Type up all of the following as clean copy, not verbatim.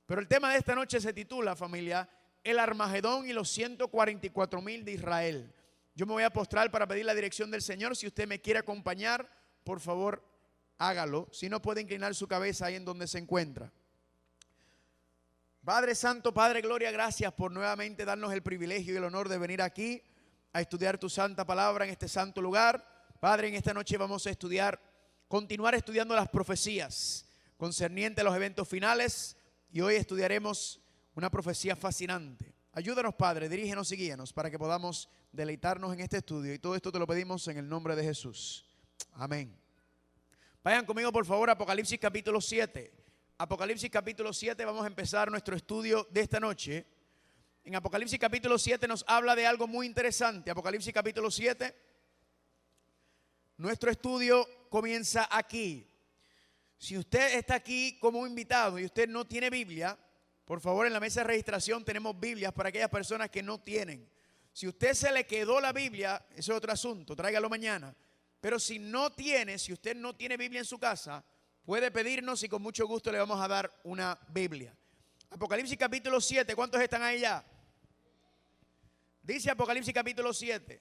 Pero el tema de esta noche se titula, familia, el Armagedón y los 144,000 de Israel. Yo me voy a postrar para pedir la dirección del Señor. Si usted me quiere acompañar, por favor, hágalo. Si no, puede inclinar su cabeza ahí en donde se encuentra. Padre Santo, Padre Gloria, gracias por nuevamente darnos el privilegio y el honor de venir aquí a estudiar tu santa palabra en este santo lugar. Padre, en esta noche vamos a continuar estudiando las profecías concernientes a los eventos finales, y hoy estudiaremos una profecía fascinante. Ayúdanos, Padre, dirígenos y guíanos para que podamos deleitarnos en este estudio, y todo esto te lo pedimos en el nombre de Jesús. Amén. Vayan conmigo, por favor, a Apocalipsis capítulo 7. Apocalipsis capítulo 7, vamos a empezar nuestro estudio de esta noche. En Apocalipsis capítulo 7 nos habla de algo muy interesante. Apocalipsis capítulo 7, nuestro estudio comienza aquí. Si usted está aquí como invitado y usted no tiene Biblia, por favor, en la mesa de registración tenemos Biblias para aquellas personas que no tienen. Si a usted se le quedó la Biblia, eso es otro asunto, tráigalo mañana. Pero si usted no tiene Biblia en su casa, puede pedirnos y con mucho gusto le vamos a dar una Biblia. Apocalipsis capítulo 7, ¿cuántos están ahí ya? Dice Apocalipsis capítulo 7.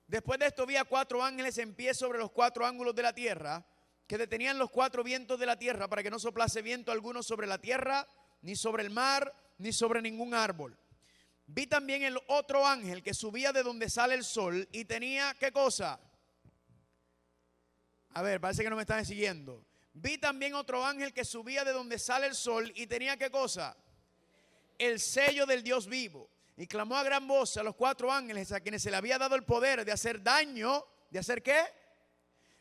Después de esto vi a 4 ángeles en pie sobre los 4 ángulos de la tierra, que detenían los 4 vientos de la tierra para que no soplase viento alguno sobre la tierra, ni sobre el mar, ni sobre ningún árbol. Vi también el otro ángel que subía de donde sale el sol y tenía, ¿qué cosa? A ver, parece que no me están siguiendo. Vi también otro ángel que subía de donde sale el sol y tenía, ¿qué cosa? El sello del Dios vivo. Y clamó a gran voz a los 4 ángeles a quienes se le había dado el poder de hacer daño. ¿De hacer qué?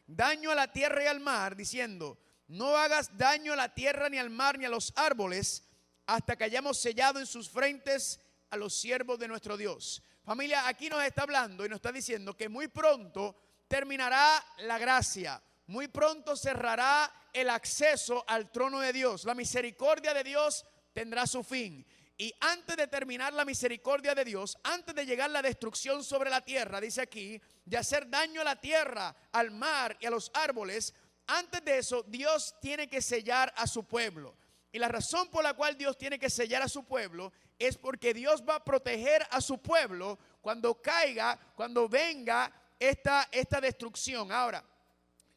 Daño a la tierra y al mar, diciendo: no hagas daño a la tierra, ni al mar, ni a los árboles, hasta que hayamos sellado en sus frentes a los siervos de nuestro Dios. Familia, aquí nos está hablando y nos está diciendo que muy pronto terminará la gracia. Muy pronto cerrará el acceso al trono de Dios. La misericordia de Dios tendrá su fin. Y antes de terminar la misericordia de Dios, antes de llegar la destrucción sobre la tierra, dice aquí, de hacer daño a la tierra, al mar y a los árboles, antes de eso Dios tiene que sellar a su pueblo. Y la razón por la cual Dios tiene que sellar a su pueblo es porque Dios va a proteger a su pueblo cuando venga esta destrucción. Ahora,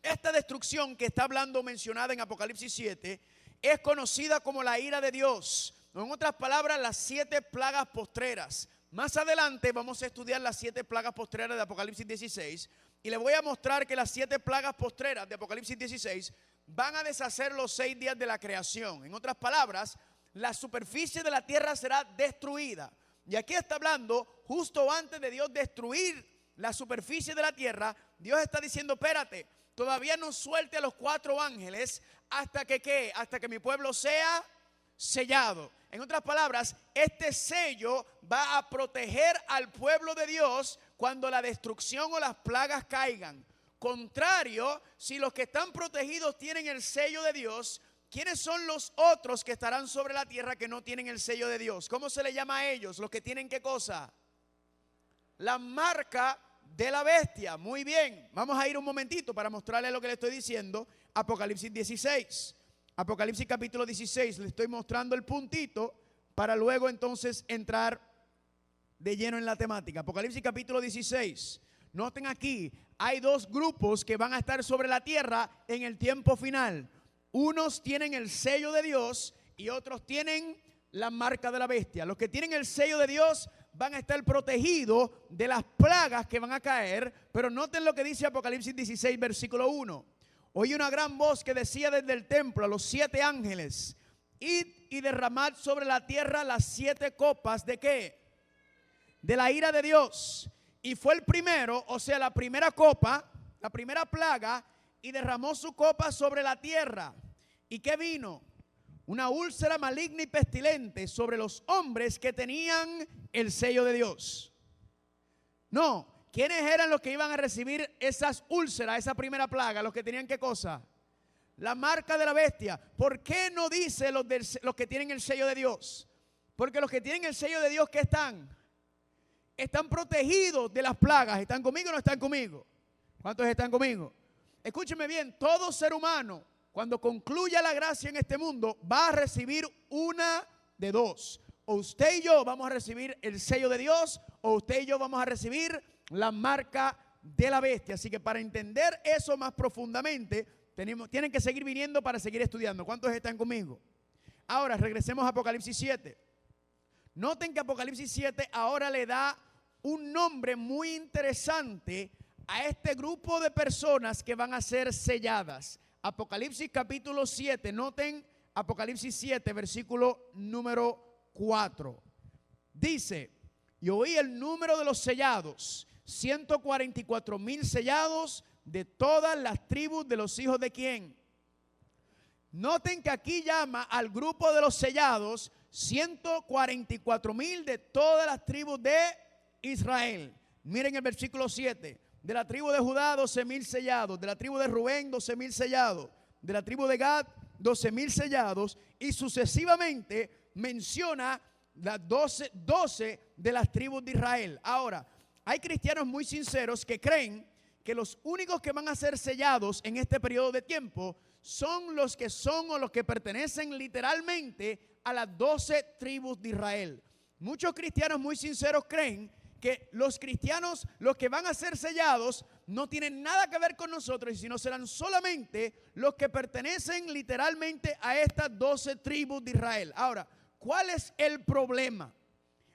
esta destrucción que está hablando, mencionada en Apocalipsis 7, es conocida como la ira de Dios. En otras palabras, las 7 plagas postreras. Más adelante vamos a estudiar las 7 plagas postreras de Apocalipsis 16. Y le voy a mostrar que las 7 plagas postreras de Apocalipsis 16 van a deshacer los 6 días de la creación. En otras palabras, la superficie de la tierra será destruida. Y aquí está hablando, justo antes de Dios destruir la superficie de la tierra, Dios está diciendo: espérate, todavía no suelte a los 4 ángeles hasta que ¿qué? Hasta que mi pueblo sea sellado. En otras palabras, este sello va a proteger al pueblo de Dios cuando la destrucción o las plagas caigan. Contrario, si los que están protegidos tienen el sello de Dios, ¿quiénes son los otros que estarán sobre la tierra que no tienen el sello de Dios? ¿Cómo se le llama a ellos? Los que tienen, ¿qué cosa? La marca de la bestia. Muy bien, vamos a ir un momentito para mostrarle lo que le estoy diciendo. Apocalipsis 16. Apocalipsis capítulo 16, le estoy mostrando el puntito para luego entonces entrar de lleno en la temática. Apocalipsis capítulo 16. Noten aquí, hay 2 grupos que van a estar sobre la tierra en el tiempo final. Unos tienen el sello de Dios y otros tienen la marca de la bestia. Los que tienen el sello de Dios van a estar protegidos de las plagas que van a caer. Pero noten lo que dice Apocalipsis 16, versículo 1. Oí una gran voz que decía desde el templo a los 7 ángeles: id y derramad sobre la tierra las 7 copas ¿de qué? De la ira de Dios. Y fue el primero, o sea, la primera copa, la primera plaga, y derramó su copa sobre la tierra. ¿Y qué vino? Una úlcera maligna y pestilente sobre los hombres que tenían el sello de Dios. No. ¿Quiénes eran los que iban a recibir esas úlceras, esa primera plaga? Los que tenían, ¿qué cosa? La marca de la bestia. ¿Por qué no dice los que tienen el sello de Dios? Porque los que tienen el sello de Dios, ¿qué están? Están protegidos de las plagas. ¿Están conmigo o no están conmigo? ¿Cuántos están conmigo? Escúcheme bien, todo ser humano, cuando concluya la gracia en este mundo, va a recibir una de dos. O usted y yo vamos a recibir el sello de Dios, o usted y yo vamos a recibir la marca de la bestia. Así que para entender eso más profundamente, tienen que seguir viniendo para seguir estudiando. ¿Cuántos están conmigo? Ahora regresemos a Apocalipsis 7. Noten que Apocalipsis 7 ahora le da un nombre muy interesante a este grupo de personas que van a ser selladas. Apocalipsis capítulo 7, noten Apocalipsis 7, versículo número 4. Dice, y oí el número de los sellados, 144,000 sellados de todas las tribus de los hijos de ¿quién? Noten que aquí llama al grupo de los sellados 144,000 de todas las tribus de Israel. Miren el versículo 7. De la tribu de Judá, 12,000 sellados. De la tribu de Rubén, 12,000 sellados. De la tribu de Gad, 12,000 sellados. Y sucesivamente menciona las 12 de las tribus de Israel. Ahora, hay cristianos muy sinceros que creen que los únicos que van a ser sellados en este periodo de tiempo son los que son o los que pertenecen literalmente a las 12 tribus de Israel. Muchos cristianos muy sinceros creen que los cristianos, los que van a ser sellados, no tienen nada que ver con nosotros, sino serán solamente los que pertenecen literalmente a estas 12 tribus de Israel. Ahora, ¿cuál es el problema?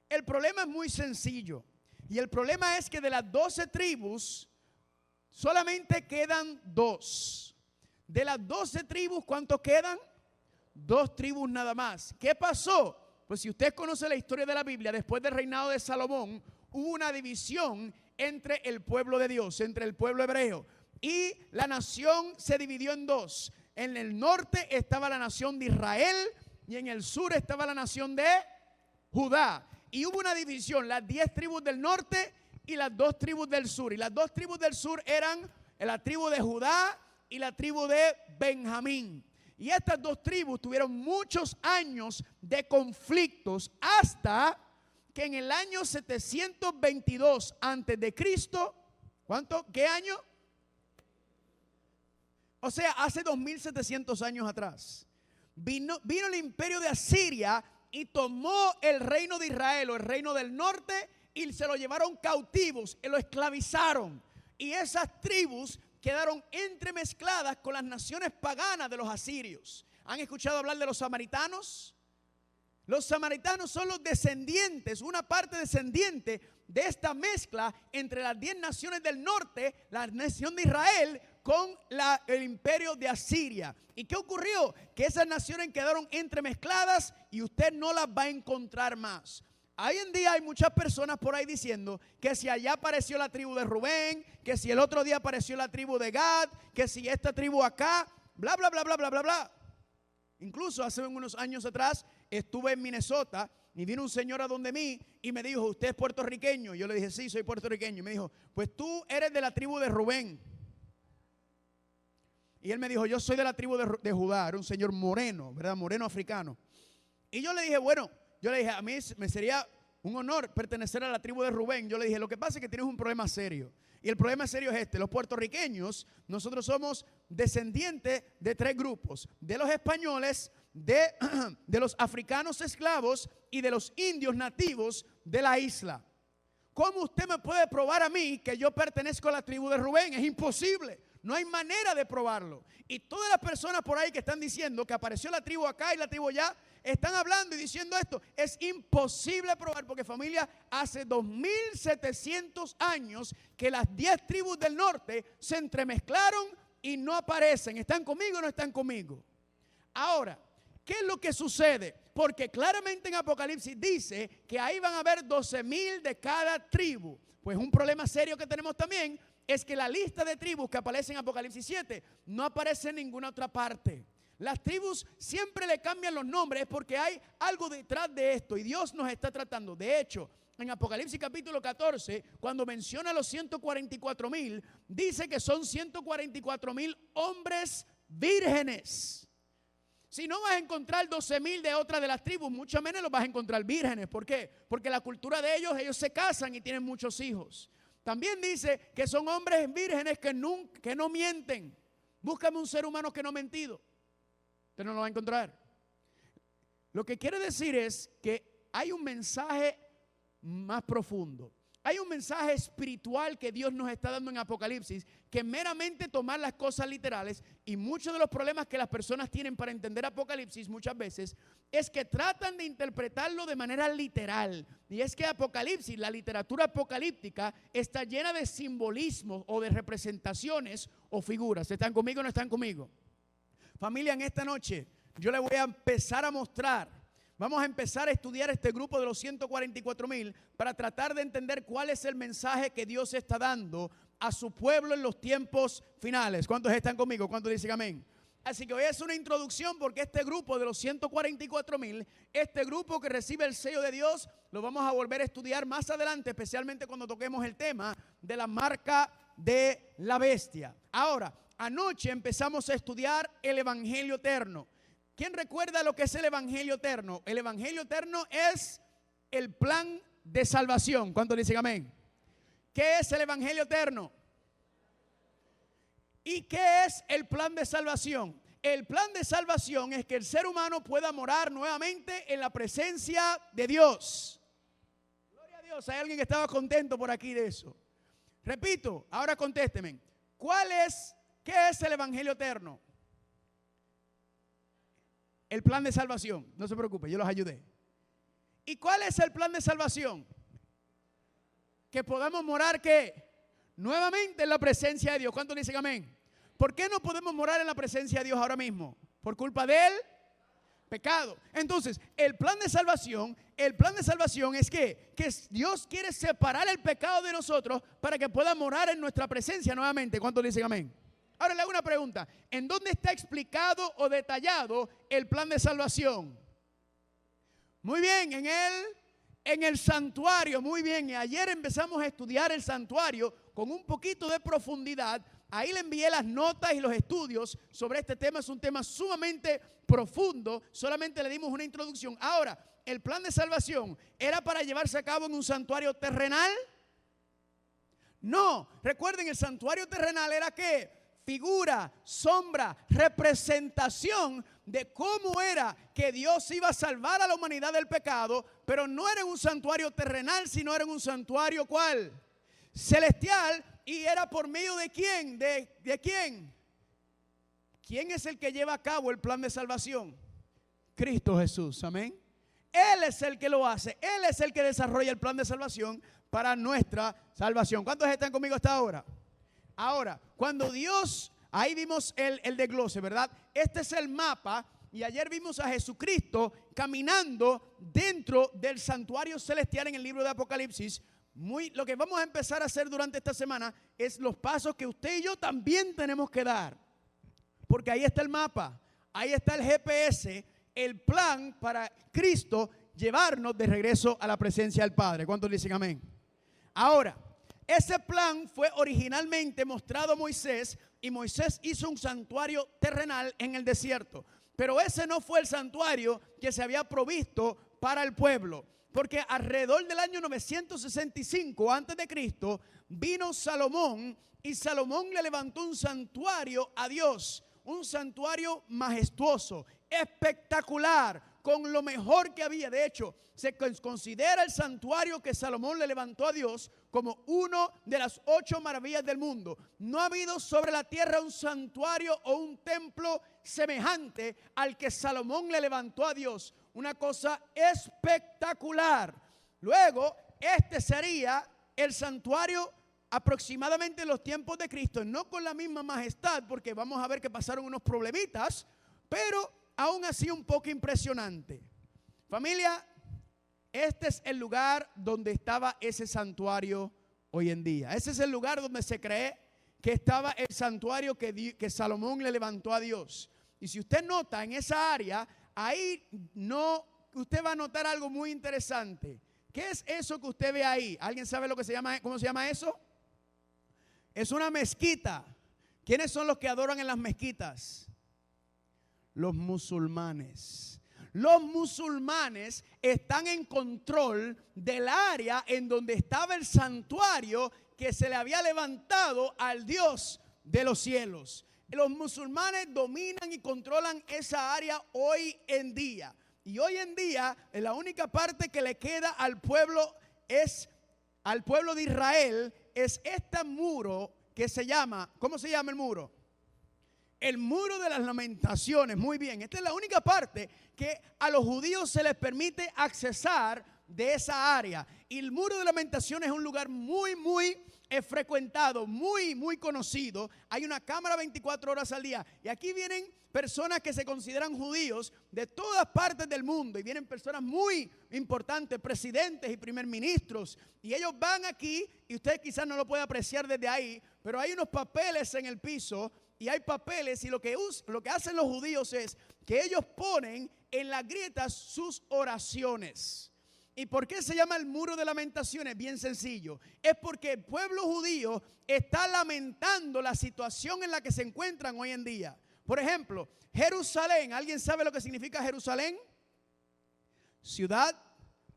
El problema es muy sencillo. Y el problema es que de las 12 tribus, solamente quedan 2. De las 12 tribus, ¿cuántos quedan? 2 tribus nada más. ¿Qué pasó? Pues si usted conoce la historia de la Biblia, después del reinado de Salomón, hubo una división entre el pueblo de Dios, entre el pueblo hebreo. Y la nación se dividió en 2. En el norte estaba la nación de Israel y en el sur estaba la nación de Judá. Y hubo una división, las 10 tribus del norte y las 2 tribus del sur. Y las 2 tribus del sur eran la tribu de Judá y la tribu de Benjamín. Y estas 2 tribus tuvieron muchos años de conflictos hasta que en el año 722 antes de Cristo, ¿cuánto? ¿Qué año? O sea, hace 2700 años atrás, vino el imperio de Asiria y tomó el reino de Israel o el reino del norte y se lo llevaron cautivos y lo esclavizaron. Y esas tribus quedaron entremezcladas con las naciones paganas de los asirios. ¿Han escuchado hablar de los samaritanos? Los samaritanos son los descendientes, una parte descendiente de esta mezcla entre las 10 naciones del norte, la nación de Israel, con el imperio de Asiria. ¿Y qué ocurrió? Que esas naciones quedaron entremezcladas y usted no las va a encontrar más. Hoy en día hay muchas personas por ahí diciendo que si allá apareció la tribu de Rubén, que si el otro día apareció la tribu de Gad, que si esta tribu acá, bla, bla, bla, bla, bla, bla, bla. Incluso hace unos años atrás estuve en Minnesota y vino un señor a donde mí y me dijo, ¿usted es puertorriqueño? Yo le dije, sí, soy puertorriqueño. Y me dijo, pues tú eres de la tribu de Rubén. Y él me dijo, yo soy de la tribu de Judá. Era un señor moreno, ¿verdad? Moreno africano. Y yo le dije, bueno, a mí me sería un honor pertenecer a la tribu de Rubén. Yo le dije, lo que pasa es que tienes un problema serio. Y el problema serio es este: los puertorriqueños, nosotros somos descendientes de 3 grupos: de los españoles, de los africanos esclavos y de los indios nativos de la isla. ¿Cómo usted me puede probar a mí que yo pertenezco a la tribu de Rubén? Es imposible. No hay manera de probarlo. Y todas las personas por ahí que están diciendo que apareció la tribu acá y la tribu allá, están hablando y diciendo esto. Es imposible probar, porque familia, hace 2700 años que las 10 tribus del norte se entremezclaron y no aparecen. ¿Están conmigo o no están conmigo? Ahora, ¿qué es lo que sucede? Porque claramente en Apocalipsis dice que ahí van a haber 12,000 de cada tribu. Pues un problema serio que tenemos también es que la lista de tribus que aparece en Apocalipsis 7 no aparece en ninguna otra parte. Las tribus siempre le cambian los nombres porque hay algo detrás de esto y Dios nos está tratando. De hecho, en Apocalipsis capítulo 14, cuando menciona los 144,000, dice que son 144,000 hombres vírgenes. Si no vas a encontrar 12,000 de otra de las tribus, mucho menos los vas a encontrar vírgenes. ¿Por qué? Porque la cultura de ellos se casan y tienen muchos hijos. También dice que son hombres vírgenes que no mienten. Búscame un ser humano que no ha mentido. Usted no lo va a encontrar. Lo que quiere decir es que hay un mensaje más profundo. Hay un mensaje espiritual que Dios nos está dando en Apocalipsis, que meramente tomar las cosas literales, y muchos de los problemas que las personas tienen para entender Apocalipsis muchas veces es que tratan de interpretarlo de manera literal. Y es que Apocalipsis, la literatura apocalíptica, está llena de simbolismos o de representaciones o figuras. ¿Están conmigo o no están conmigo? Familia, en esta noche yo les voy a empezar a mostrar. Vamos a empezar a estudiar este grupo de los 144,000 para tratar de entender cuál es el mensaje que Dios está dando a su pueblo en los tiempos finales. ¿Cuántos están conmigo? ¿Cuántos dicen amén? Así que hoy es una introducción, porque este grupo de los 144,000, este grupo que recibe el sello de Dios, lo vamos a volver a estudiar más adelante, especialmente cuando toquemos el tema de la marca de la bestia. Ahora, anoche empezamos a estudiar el Evangelio eterno. ¿Quién recuerda lo que es el Evangelio eterno? El Evangelio eterno es el plan de salvación. ¿Cuántos dicen amén? ¿Qué es el Evangelio eterno? ¿Y qué es el plan de salvación? El plan de salvación es que el ser humano pueda morar nuevamente en la presencia de Dios. Gloria a Dios. Hay alguien que estaba contento por aquí de eso. Repito, ahora contésteme. ¿Qué es el Evangelio eterno? El plan de salvación. No se preocupe, yo los ayudé. ¿Y cuál es el plan de salvación? Que podamos morar, ¿qué? Nuevamente en la presencia de Dios. ¿Cuántos dicen amén? ¿Por qué no podemos morar en la presencia de Dios ahora mismo? Por culpa del pecado. Entonces, el plan de salvación es que Dios quiere separar el pecado de nosotros para que pueda morar en nuestra presencia nuevamente. ¿Cuántos dicen amén? Ahora le hago una pregunta. ¿En dónde está explicado o detallado el plan de salvación? Muy bien, en el santuario. Muy bien, y ayer empezamos a estudiar el santuario con un poquito de profundidad. Ahí le envié las notas y los estudios sobre este tema. Es un tema sumamente profundo. Solamente le dimos una introducción. Ahora, el plan de salvación era para llevarse a cabo en un santuario terrenal. No, recuerden, el santuario terrenal era ¿qué? Figura, sombra, representación de cómo era que Dios iba a salvar a la humanidad del pecado, pero no era en un santuario terrenal, sino era en un santuario ¿cuál? Celestial. ¿Y era por medio de quién? ¿De quién? ¿Quién es el que lleva a cabo el plan de salvación? Cristo Jesús, amén. Él es el que lo hace, Él es el que desarrolla el plan de salvación para nuestra salvación. ¿Cuántos están conmigo hasta ahora? Ahora, cuando Dios, ahí vimos el desglose, ¿verdad? Este es el mapa, y ayer vimos a Jesucristo caminando dentro del santuario celestial en el libro de Apocalipsis. Lo que vamos a empezar a hacer durante esta semana es los pasos que usted y yo también tenemos que dar. Porque ahí está el mapa, ahí está el GPS, el plan para Cristo llevarnos de regreso a la presencia del Padre. ¿Cuántos dicen amén? Ahora, ese plan fue originalmente mostrado a Moisés, y Moisés hizo un santuario terrenal en el desierto. Pero ese no fue el santuario que se había provisto para el pueblo, porque alrededor del año 965 antes de Cristo vino Salomón, y Salomón le levantó un santuario a Dios, un santuario majestuoso, espectacular, con lo mejor que había. De hecho, se considera el santuario que Salomón le levantó a Dios como uno de las 8 maravillas del mundo. No ha habido sobre la tierra un santuario o un templo semejante al que Salomón le levantó a Dios. Una cosa espectacular. Luego, este sería el santuario aproximadamente en los tiempos de Cristo, no con la misma majestad, porque vamos a ver que pasaron unos problemitas, pero aún así un poco impresionante. Familia, este es el lugar donde estaba ese santuario hoy en día. Ese es el lugar donde se cree que estaba el santuario que Salomón le levantó a Dios. Y si usted nota en esa área, ahí usted va a notar algo muy interesante. ¿Qué es eso que usted ve ahí? ¿Alguien sabe cómo se llama eso? Es una mezquita. ¿Quiénes son los que adoran en las mezquitas? Los musulmanes. Los musulmanes están en control del área en donde estaba el santuario que se le había levantado al Dios de los cielos. Los musulmanes dominan y controlan esa área hoy en día. Y hoy en día la única parte que le queda al pueblo de Israel es este muro que se llama, ¿cómo se llama el muro? El muro de las lamentaciones. Muy bien, esta es la única parte que a los judíos se les permite accesar de esa área. Y el muro de lamentaciones es un lugar muy frecuentado, muy conocido. Hay una cámara 24 horas al día. Y aquí vienen personas que se consideran judíos de todas partes del mundo. Y vienen personas muy importantes, presidentes y primer ministros. Y ellos van aquí, y usted quizás no lo puede apreciar desde ahí, pero hay unos papeles en el piso. Y hay papeles, y lo que hacen los judíos es que ellos ponen en las grietas sus oraciones. ¿Y por qué se llama el muro de lamentaciones? Bien sencillo. Es porque el pueblo judío está lamentando la situación en la que se encuentran hoy en día. Por ejemplo, Jerusalén. ¿Alguien sabe lo que significa Jerusalén? Ciudad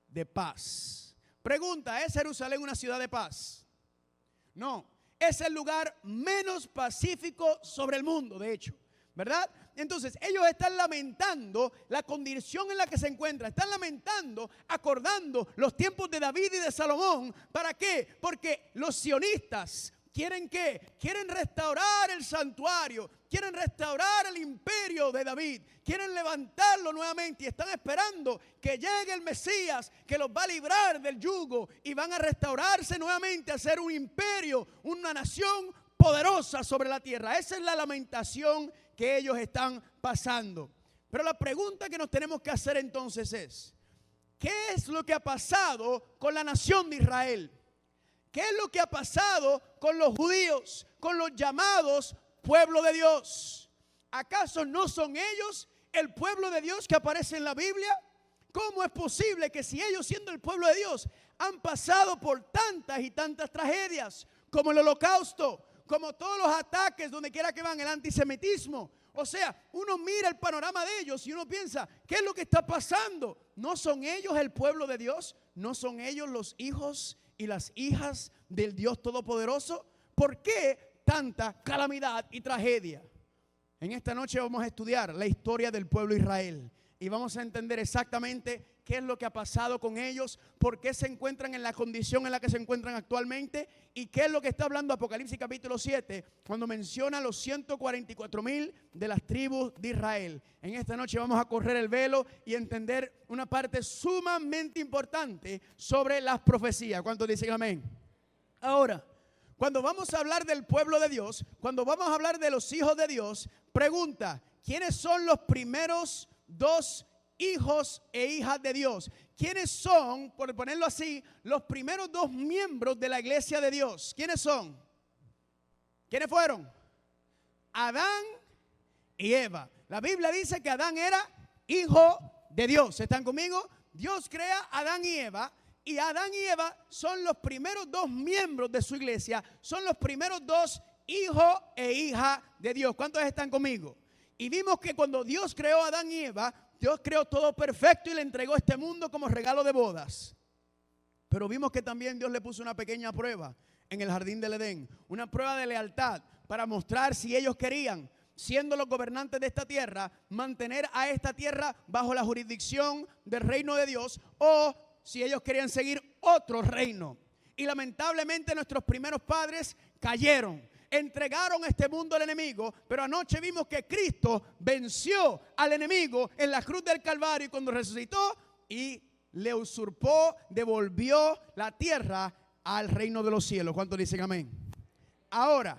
de paz. Pregunta, ¿es Jerusalén una ciudad de paz? No. Es el lugar menos pacífico sobre el mundo, de hecho, ¿verdad? Entonces, ellos están lamentando la condición en la que se encuentran. Están lamentando, acordando los tiempos de David y de Salomón. ¿Para qué? Porque los sionistas quieren ¿qué? Quieren restaurar el santuario, quieren restaurar el imperio de David, quieren levantarlo nuevamente y están esperando que llegue el Mesías que los va a librar del yugo y van a restaurarse nuevamente a ser un imperio, una nación poderosa sobre la tierra. Esa es la lamentación que ellos están pasando. Pero la pregunta que nos tenemos que hacer entonces es, ¿qué es lo que ha pasado con la nación de Israel? ¿Qué es lo que ha pasado con los judíos, con los llamados pueblo de Dios? ¿Acaso no son ellos el pueblo de Dios que aparece en la Biblia? ¿Cómo es posible que si ellos, siendo el pueblo de Dios, han pasado por tantas y tantas tragedias, como el Holocausto, como todos los ataques donde quiera que van, el antisemitismo? O sea, uno mira el panorama de ellos y uno piensa, ¿qué es lo que está pasando? ¿No son ellos el pueblo de Dios? ¿No son ellos los hijos y las hijas del Dios Todopoderoso? ¿Por qué tanta calamidad y tragedia? En esta noche vamos a estudiar la historia del pueblo de Israel y vamos a entender exactamente qué es lo que ha pasado con ellos, por qué se encuentran en la condición en la que se encuentran actualmente y qué es lo que está hablando Apocalipsis capítulo 7 cuando menciona los 144,000 de las tribus de Israel. En esta noche vamos a correr el velo y entender una parte sumamente importante sobre las profecías. ¿Cuántos dicen amén? Ahora, cuando vamos a hablar del pueblo de Dios, cuando vamos a hablar de los hijos de Dios, pregunta, ¿quiénes son los primeros dos hijos e hijas de Dios? ¿Quiénes son, por ponerlo así, los primeros dos miembros de la iglesia de Dios? ¿Quiénes son? ¿Quiénes fueron? Adán y Eva. La Biblia dice que Adán era hijo de Dios. ¿Están conmigo? Dios crea a Adán y Eva. Y Adán y Eva son los primeros dos miembros de su iglesia. Son los primeros dos hijos e hijas de Dios. ¿Cuántos están conmigo? Y vimos que cuando Dios creó a Adán y Eva, Dios creó todo perfecto y le entregó este mundo como regalo de bodas. Pero vimos que también Dios le puso una pequeña prueba en el jardín del Edén. Una prueba de lealtad para mostrar si ellos querían, siendo los gobernantes de esta tierra, mantener a esta tierra bajo la jurisdicción del reino de Dios o si ellos querían seguir otro reino. Y lamentablemente nuestros primeros padres cayeron, entregaron este mundo al enemigo, pero anoche vimos que Cristo venció al enemigo en la cruz del Calvario cuando resucitó y le usurpó, devolvió la tierra al reino de los cielos. ¿Cuántos dicen amén? Ahora,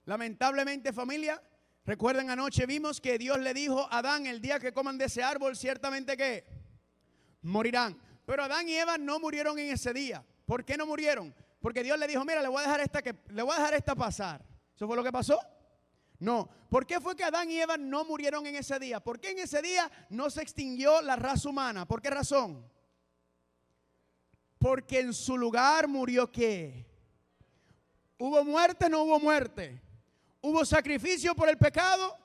lamentablemente, familia, recuerden, anoche vimos que Dios le dijo a Adán: el día que coman de ese árbol, ciertamente que morirán. Pero Adán y Eva no murieron en ese día. ¿Por qué no murieron? Porque Dios le dijo: mira, le voy a dejar esta pasar. ¿Eso fue lo que pasó? No. ¿Por qué fue que Adán y Eva no murieron en ese día? ¿Por qué en ese día no se extinguió la raza humana? ¿Por qué razón? Porque en su lugar murió ¿qué? ¿Hubo muerte? No hubo muerte. ¿Hubo sacrificio por el pecado?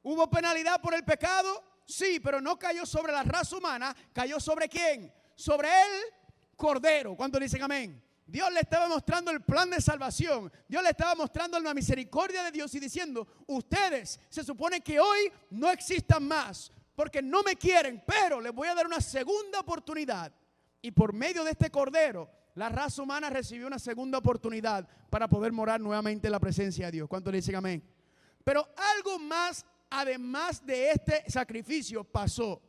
¿Hubo penalidad por el pecado? Sí, pero no cayó sobre la raza humana. ¿Cayó sobre quién? Sobre el Cordero. ¿Cuántos dicen amén? Dios le estaba mostrando el plan de salvación. Dios le estaba mostrando la misericordia de Dios y diciendo: ustedes se supone que hoy no existan más. porque no me quieren, pero les voy a dar una segunda oportunidad. Y por medio de este cordero, la raza humana recibió una segunda oportunidad para poder morar nuevamente en la presencia de Dios. ¿Cuántos le dicen amén? Pero algo más, además de este sacrificio, pasó.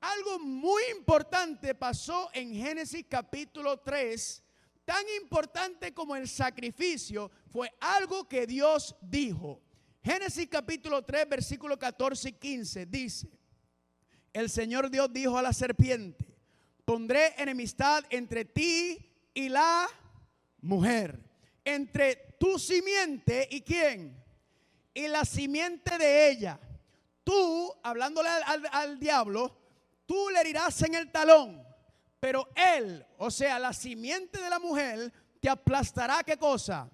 Algo muy importante pasó en Génesis capítulo 3. Tan importante como el sacrificio fue algo que Dios dijo. Génesis capítulo 3, versículos 14 y 15 dice: el Señor Dios dijo a la serpiente: pondré enemistad entre ti y la mujer, entre tu simiente y ¿quién? Y la simiente de ella. Tú, hablándole al diablo, tú le herirás en el talón, pero él, o sea, la simiente de la mujer, te aplastará. ¿Qué cosa?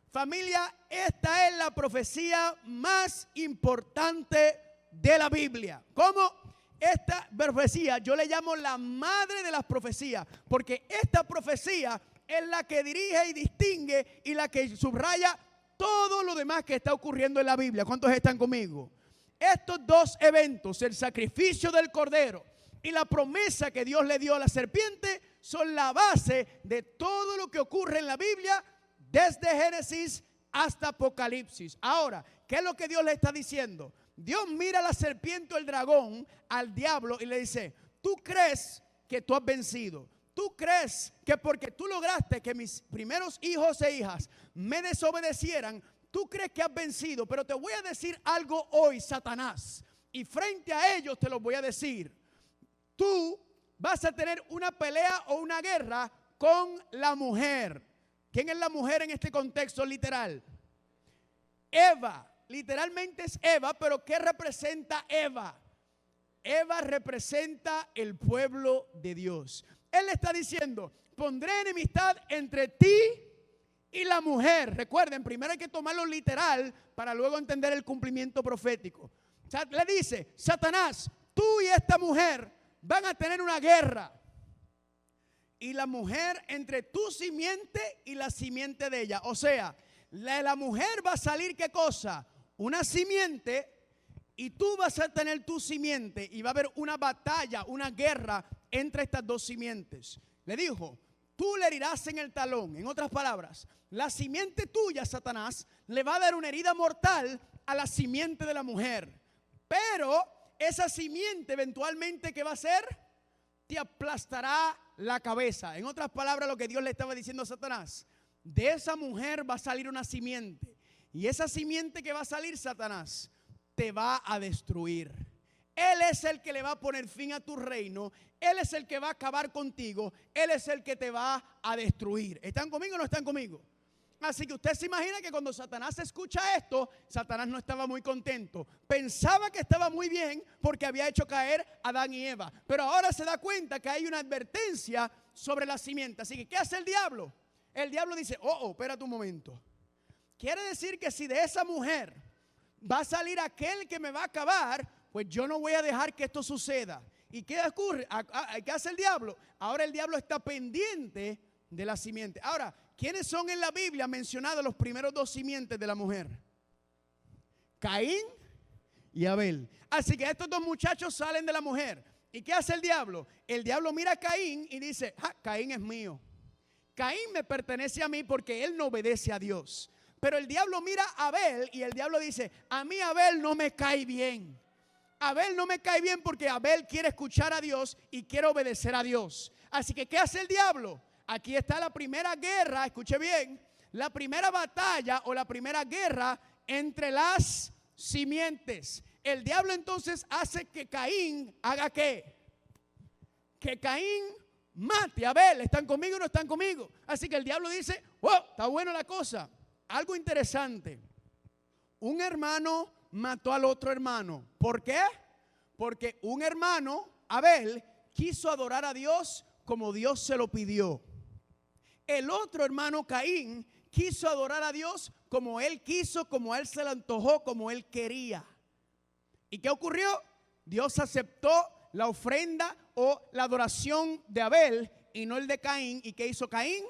Familia, esta es la profecía más importante de la Biblia. ¿Cómo? Esta profecía yo le llamo la madre de las profecías, porque esta profecía es la que dirige y distingue y la que subraya todo lo demás que está ocurriendo en la Biblia. ¿Cuántos están conmigo? Estos dos eventos, el sacrificio del cordero y la promesa que Dios le dio a la serpiente, son la base de todo lo que ocurre en la Biblia, desde Génesis hasta Apocalipsis. Ahora, ¿qué es lo que Dios le está diciendo? Dios mira a la serpiente o el dragón, al diablo, y le dice: tú crees que tú has vencido. Tú crees que porque tú lograste que mis primeros hijos e hijas me desobedecieran, tú crees que has vencido. Pero te voy a decir algo hoy, Satanás, y frente a ellos te lo voy a decir. Tú vas a tener una pelea o una guerra con la mujer. ¿Quién es la mujer en este contexto literal? Eva. Literalmente es Eva, pero ¿qué representa Eva? Eva representa el pueblo de Dios. Él le está diciendo: pondré enemistad entre ti y la mujer. Recuerden, primero hay que tomarlo literal para luego entender el cumplimiento profético. O sea, le dice: Satanás, tú y esta mujer van a tener una guerra. Y la mujer entre tu simiente y la simiente de ella. O sea, la mujer va a salir, ¿qué cosa? Una simiente, y tú vas a tener tu simiente, y va a haber una batalla, una guerra entre estas dos simientes. Le dijo: tú le herirás en el talón. En otras palabras, la simiente tuya, Satanás, le va a dar una herida mortal a la simiente de la mujer. Pero esa simiente eventualmente, ¿qué va a hacer? Te aplastará la cabeza. En otras palabras, lo que Dios le estaba diciendo a Satanás: de esa mujer va a salir una simiente, y esa simiente que va a salir, Satanás, te va a destruir. Él es el que le va a poner fin a tu reino. Él es el que va a acabar contigo. Él es el que te va a destruir. ¿Están conmigo o no están conmigo? Así que usted se imagina que cuando Satanás escucha esto, Satanás no estaba muy contento. Pensaba que estaba muy bien porque había hecho caer a Adán y Eva. Pero ahora se da cuenta que hay una advertencia sobre la simiente. Así que, ¿qué hace el diablo? El diablo dice: espérate un momento. Quiere decir que si de esa mujer va a salir aquel que me va a acabar, pues yo no voy a dejar que esto suceda. ¿Y qué ocurre? ¿Qué hace el diablo? Ahora el diablo está pendiente de la simiente. Ahora, ¿quiénes son en la Biblia mencionados los primeros dos simientes de la mujer? Caín y Abel. Así que estos dos muchachos salen de la mujer. ¿Y qué hace el diablo? El diablo mira a Caín y dice: Caín es mío. Caín me pertenece a mí porque él no obedece a Dios. Pero el diablo mira a Abel y el diablo dice: a mí Abel no me cae bien. Abel no me cae bien porque Abel quiere escuchar a Dios y quiere obedecer a Dios. Así que, ¿qué hace el diablo? Aquí está la primera guerra, escuche bien, la primera batalla o la primera guerra entre las simientes. El diablo entonces hace que Caín haga ¿qué? Que Caín mate a Abel. ¿Están conmigo o no están conmigo? Así que el diablo dice: está buena la cosa. Algo interesante. Un hermano mató al otro hermano. ¿Por qué? Porque un hermano, Abel, quiso adorar a Dios como Dios se lo pidió. El otro hermano, Caín, quiso adorar a Dios como él quiso, como a él se le antojó, como él quería. ¿Y qué ocurrió? Dios aceptó la ofrenda o la adoración de Abel y no el de Caín. ¿Y qué hizo Caín?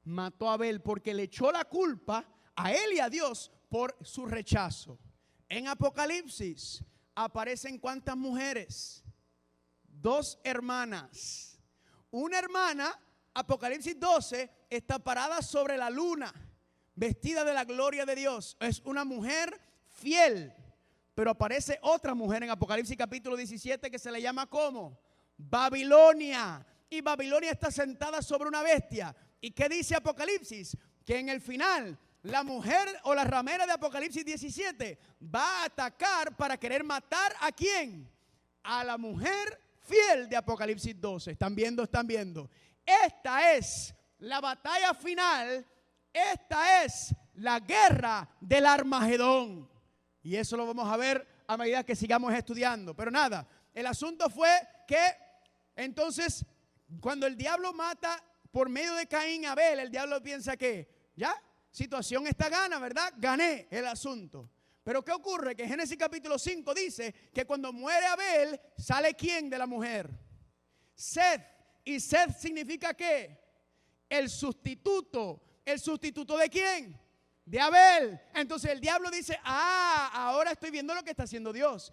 Mató a Abel porque le echó la culpa a él y a Dios por su rechazo. En Apocalipsis aparecen ¿cuántas mujeres? 2 hermanas. Una hermana, Apocalipsis 12, está parada sobre la luna, vestida de la gloria de Dios. Es una mujer fiel. Pero aparece otra mujer en Apocalipsis capítulo 17 que se le llama ¿cómo? Babilonia. Y Babilonia está sentada sobre una bestia. ¿Y qué dice Apocalipsis? Que en el final la mujer o la ramera de Apocalipsis 17 va a atacar para querer matar ¿a quién? A la mujer fiel de Apocalipsis 12. ¿Están viendo? ¿Están viendo? Esta es la batalla final. Esta es la guerra del Armagedón. Y eso lo vamos a ver a medida que sigamos estudiando. Pero nada, el asunto fue que entonces cuando el diablo mata por medio de Caín a Abel, el diablo piensa que ya, situación está gana, ¿verdad? Gané el asunto. Pero ¿qué ocurre? Que Génesis capítulo 5 dice que cuando muere Abel, ¿sale quién de la mujer? Seth. ¿Y Seth significa qué? El sustituto. ¿El sustituto de quién? De Abel. Entonces el diablo dice, ahora estoy viendo lo que está haciendo Dios.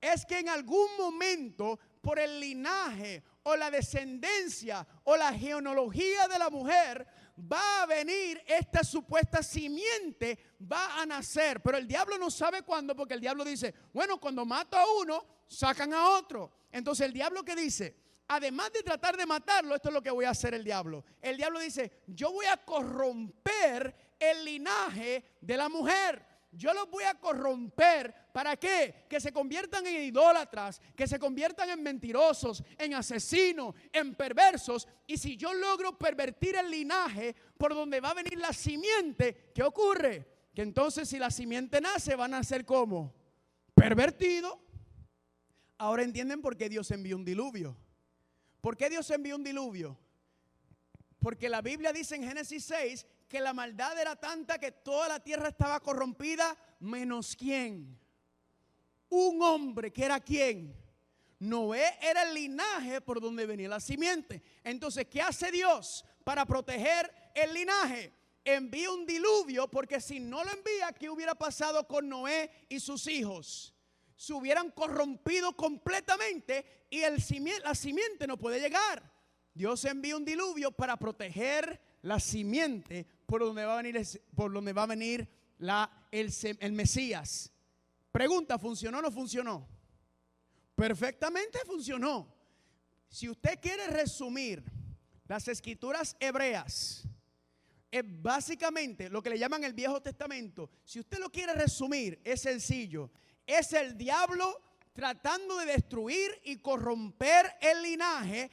Es que en algún momento, por el linaje o la descendencia o la genealogía de la mujer, va a venir esta supuesta simiente, va a nacer. Pero el diablo no sabe cuándo, porque el diablo dice, bueno, cuando mato a uno, sacan a otro. Entonces el diablo, ¿qué dice? Además de tratar de matarlo, esto es lo que voy a hacer el diablo. El diablo dice, yo voy a corromper el linaje de la mujer. Yo los voy a corromper. ¿Para qué? Que se conviertan en idólatras, que se conviertan en mentirosos, en asesinos, en perversos. Y si yo logro pervertir el linaje por donde va a venir la simiente, ¿qué ocurre? Que entonces si la simiente nace, van a ser como pervertido. Ahora entienden por qué Dios envió un diluvio. ¿Por qué Dios envió un diluvio? Porque la Biblia dice en Génesis 6 que la maldad era tanta que toda la tierra estaba corrompida, menos ¿quién? Un hombre, que era ¿quién? Noé era el linaje por donde venía la simiente. Entonces, ¿qué hace Dios para proteger el linaje? Envía un diluvio, porque si no lo envía, ¿qué hubiera pasado con Noé y sus hijos? Se hubieran corrompido completamente y la simiente no puede llegar. Dios envía un diluvio para proteger la simiente por donde va a venir el Mesías. Pregunta, ¿funcionó o no funcionó? Perfectamente funcionó. Si usted quiere resumir las escrituras hebreas, es básicamente lo que le llaman el Viejo Testamento. Si usted lo quiere resumir, es sencillo. Es el diablo tratando de destruir y corromper el linaje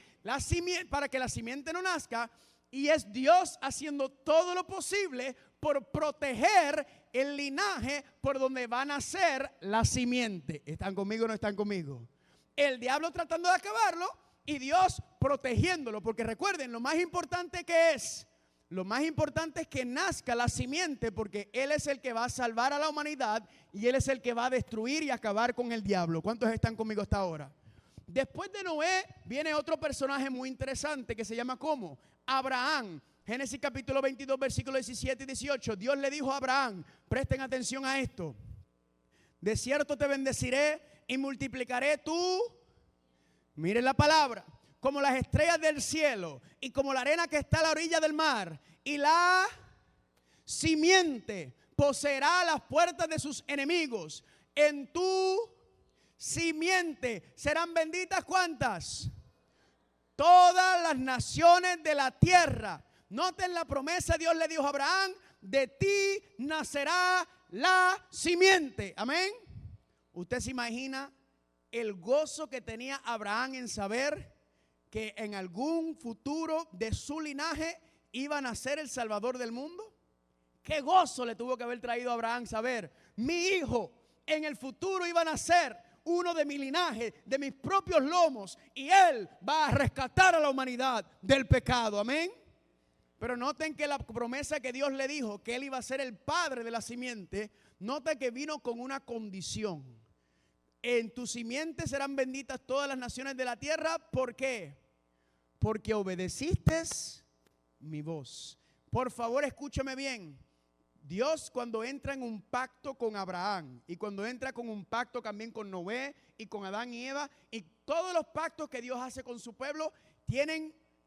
para que la simiente no nazca. Y es Dios haciendo todo lo posible por proteger el linaje por donde va a nacer la simiente. ¿Están conmigo o no están conmigo? El diablo tratando de acabarlo y Dios protegiéndolo. Porque recuerden, lo más importante es que nazca la simiente, porque Él es el que va a salvar a la humanidad y Él es el que va a destruir y acabar con el diablo. ¿Cuántos están conmigo hasta ahora? Después de Noé viene otro personaje muy interesante que se llama ¿cómo? Abraham. Génesis capítulo 22, versículos 17 y 18. Dios le dijo a Abraham, presten atención a esto: de cierto te bendeciré y multiplicaré tú, miren la palabra, como las estrellas del cielo y como la arena que está a la orilla del mar. Y la simiente poseerá las puertas de sus enemigos. En tu simiente serán benditas ¿cuántas? Todas las naciones de la tierra. Noten la promesa. Dios le dijo a Abraham, de ti nacerá la simiente. Amén. Usted se imagina el gozo que tenía Abraham en saber que en algún futuro de su linaje iba a nacer el Salvador del mundo. Qué gozo le tuvo que haber traído a Abraham saber, mi hijo en el futuro iba a nacer uno de mi linaje, de mis propios lomos, y él va a rescatar a la humanidad del pecado. Amén. Pero noten que la promesa que Dios le dijo, que él iba a ser el padre de la simiente, noten que vino con una condición: en tu simiente serán benditas todas las naciones de la tierra. ¿Por qué? Porque obedeciste mi voz. Por favor, escúchame bien. Dios cuando entra en un pacto con Abraham y cuando entra con un pacto también con Noé y con Adán y Eva, y todos los pactos que Dios hace con su pueblo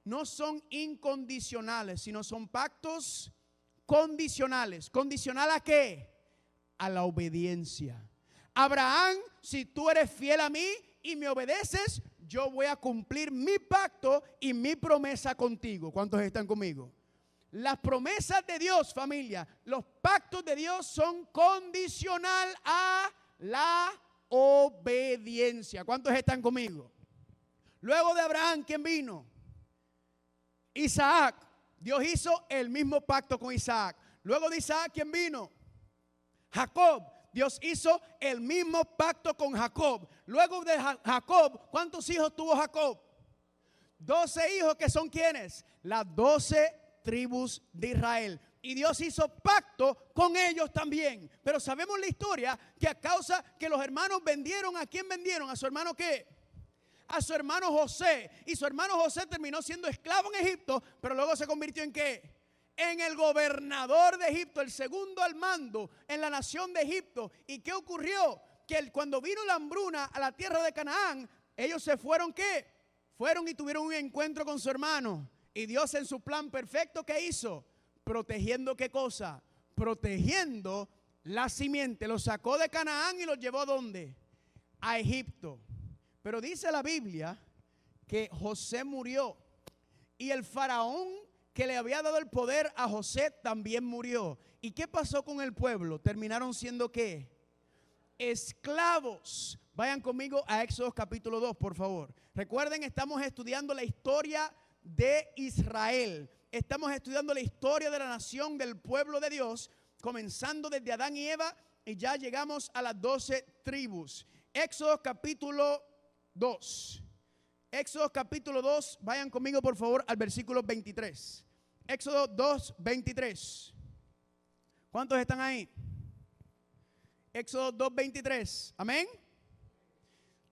no son incondicionales, sino son pactos condicionales. ¿Condicional a qué? A la obediencia. Abraham, si tú eres fiel a mí y me obedeces, yo voy a cumplir mi pacto y mi promesa contigo. ¿Cuántos están conmigo? Las promesas de Dios, familia, los pactos de Dios son condicional a la obediencia. ¿Cuántos están conmigo? Luego de Abraham, ¿quién vino? Isaac. Dios hizo el mismo pacto con Isaac. Luego de Isaac, ¿quién vino? Jacob. Dios hizo el mismo pacto con Jacob. Luego de Jacob, ¿cuántos hijos tuvo Jacob? 12 hijos, que son ¿quiénes? Las 12 tribus de Israel. Y Dios hizo pacto con ellos también. Pero sabemos la historia, que a causa que los hermanos vendieron, ¿a quién vendieron? ¿A su hermano qué? A su hermano José. Y su hermano José terminó siendo esclavo en Egipto, pero luego se convirtió ¿en qué? En el gobernador de Egipto, el segundo al mando en la nación de Egipto. ¿Y qué ocurrió? Que cuando vino la hambruna a la tierra de Canaán, ellos se fueron ¿qué? Fueron y tuvieron un encuentro con su hermano. Y Dios en su plan perfecto, ¿qué hizo? Protegiendo ¿qué cosa? Protegiendo la simiente. Los sacó de Canaán y los llevó ¿a dónde? A Egipto. Pero dice la Biblia que José murió. Y el faraón que le había dado el poder a José también murió. ¿Y qué pasó con el pueblo? Terminaron siendo ¿qué? Esclavos. Vayan conmigo a Éxodo capítulo 2, por favor. Recuerden, estamos estudiando la historia de Israel. Estamos estudiando la historia de la nación, del pueblo de Dios, comenzando desde Adán y Eva, y ya llegamos a las 12 tribus. Éxodo capítulo 2. Éxodo capítulo 2, vayan conmigo por favor al versículo 23. Éxodo 2, 23. ¿Cuántos están ahí? Éxodo 2, 23. Amén.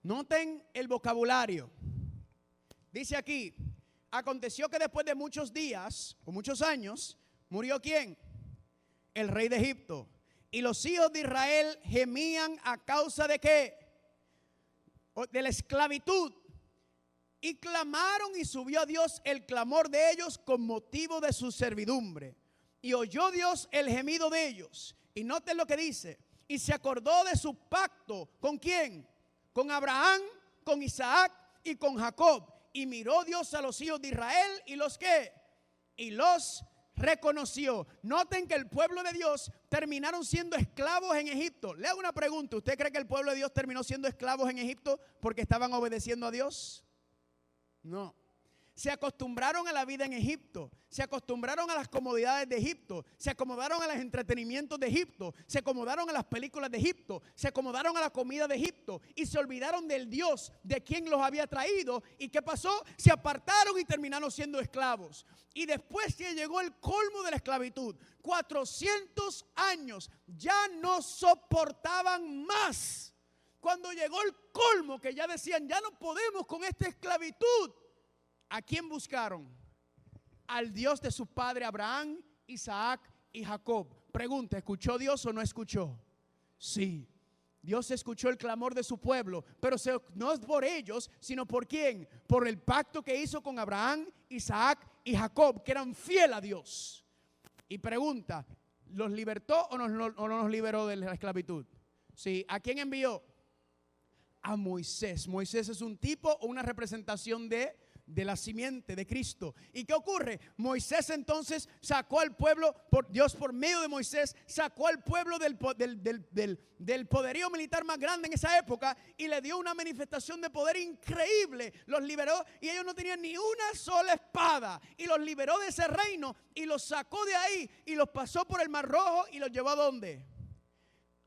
Noten el vocabulario. Dice aquí: aconteció que después de muchos días o muchos años, ¿murió quién? El rey de Egipto. Y los hijos de Israel gemían a causa de ¿qué? De la esclavitud. Y clamaron, y subió a Dios el clamor de ellos con motivo de su servidumbre. Y oyó Dios el gemido de ellos. Y noten lo que dice: y se acordó de su pacto. ¿Con quién? Con Abraham, con Isaac y con Jacob. Y miró Dios a los hijos de Israel y los ¿qué? Y los reconoció. Noten que el pueblo de Dios terminaron siendo esclavos en Egipto. Le hago una pregunta: ¿usted cree que el pueblo de Dios terminó siendo esclavos en Egipto porque estaban obedeciendo a Dios? No. Se acostumbraron a la vida en Egipto, se acostumbraron a las comodidades de Egipto, se acomodaron a los entretenimientos de Egipto, se acomodaron a las películas de Egipto, se acomodaron a la comida de Egipto y se olvidaron del Dios de quien los había traído. ¿Y qué pasó? Se apartaron y terminaron siendo esclavos. Y después que llegó el colmo de la esclavitud, 400 años, ya no soportaban más. Cuando llegó el colmo, que ya decían, ya no podemos con esta esclavitud, ¿a quién buscaron? Al Dios de su padre Abraham, Isaac y Jacob. Pregunta: ¿escuchó Dios o no escuchó? Sí. Dios escuchó el clamor de su pueblo, pero no es por ellos, sino por ¿quién? Por el pacto que hizo con Abraham, Isaac y Jacob, que eran fieles a Dios. Y pregunta: ¿los libertó o no nos liberó de la esclavitud? Sí. ¿A quién envió? A Moisés. Moisés es un tipo o una representación de la simiente de Cristo. ¿Y qué ocurre? Moisés entonces sacó al pueblo, Dios por medio de Moisés sacó al pueblo del poderío militar más grande en esa época y le dio una manifestación de poder increíble. Los liberó y ellos no tenían ni una sola espada, y los liberó de ese reino y los sacó de ahí y los pasó por el Mar Rojo y los llevó ¿a dónde?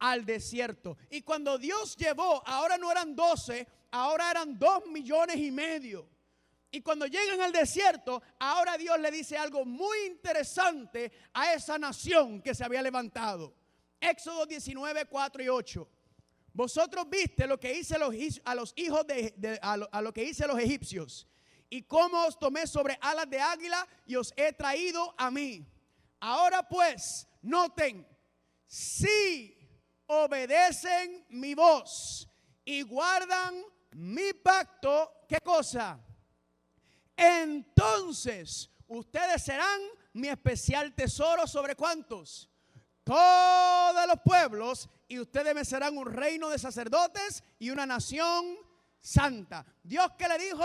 Al desierto. Y cuando Dios llevó, ahora no eran 12, ahora eran 2,5 millones. Y cuando llegan al desierto, ahora Dios le dice algo muy interesante a esa nación que se había levantado. Éxodo 19, 4 y 8. Vosotros viste lo que hice a los hijos a lo que hice a los egipcios, y cómo os tomé sobre alas de águila y os he traído a mí. Ahora pues, noten, si obedecen mi voz y guardan mi pacto, ¿qué cosa? Entonces ustedes serán mi especial tesoro sobre ¿cuántos? Todos los pueblos, y ustedes me serán un reino de sacerdotes y una nación santa. Dios que le dijo,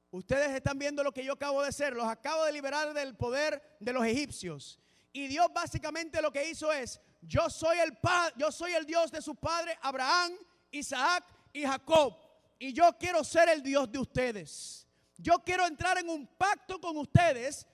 ustedes están viendo lo que yo acabo de hacer, los acabo de liberar del poder de los egipcios. Y Dios básicamente lo que hizo es, yo soy el Dios de sus padres Abraham, Isaac y Jacob, y yo quiero ser el Dios de ustedes. Yo quiero entrar en un pacto con ustedes.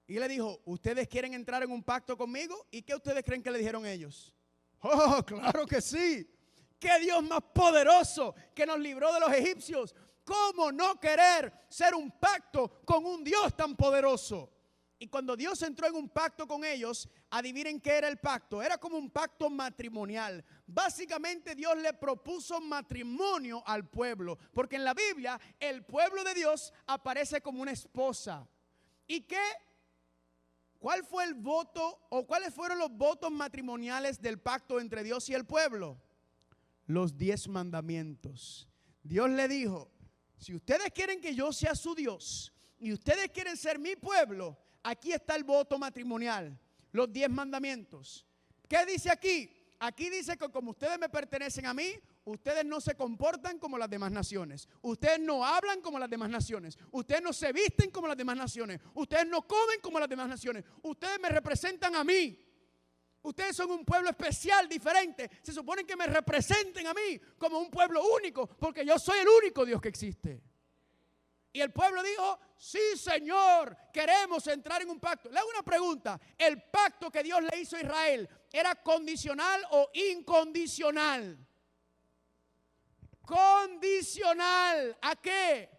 Y le dijo, ¿ustedes quieren entrar en un pacto conmigo? ¿Y qué ustedes creen que le dijeron ellos? Oh, claro que sí. ¡Qué Dios más poderoso que nos libró de los egipcios! ¿Cómo no querer ser un pacto con un Dios tan poderoso? Y cuando Dios entró en un pacto con ellos, adivinen qué era el pacto. Era como un pacto matrimonial. Básicamente Dios le propuso matrimonio al pueblo. Porque en la Biblia el pueblo de Dios aparece como una esposa. ¿Y cuál fue el voto o cuáles fueron los votos matrimoniales del pacto entre Dios y el pueblo? Los 10 mandamientos. Dios le dijo, si ustedes quieren que yo sea su Dios y ustedes quieren ser mi pueblo, aquí está el voto matrimonial, los 10 mandamientos. ¿Qué dice aquí? Aquí dice que como ustedes me pertenecen a mí, ustedes no se comportan como las demás naciones. Ustedes no hablan como las demás naciones. Ustedes no se visten como las demás naciones. Ustedes no comen como las demás naciones. Ustedes me representan a mí. Ustedes son un pueblo especial, diferente. Se supone que me representen a mí como un pueblo único, porque yo soy el único Dios que existe. Y el pueblo dijo, sí Señor, queremos entrar en un pacto. Le hago una pregunta, ¿el pacto que Dios le hizo a Israel era condicional o incondicional? Condicional. ¿A qué?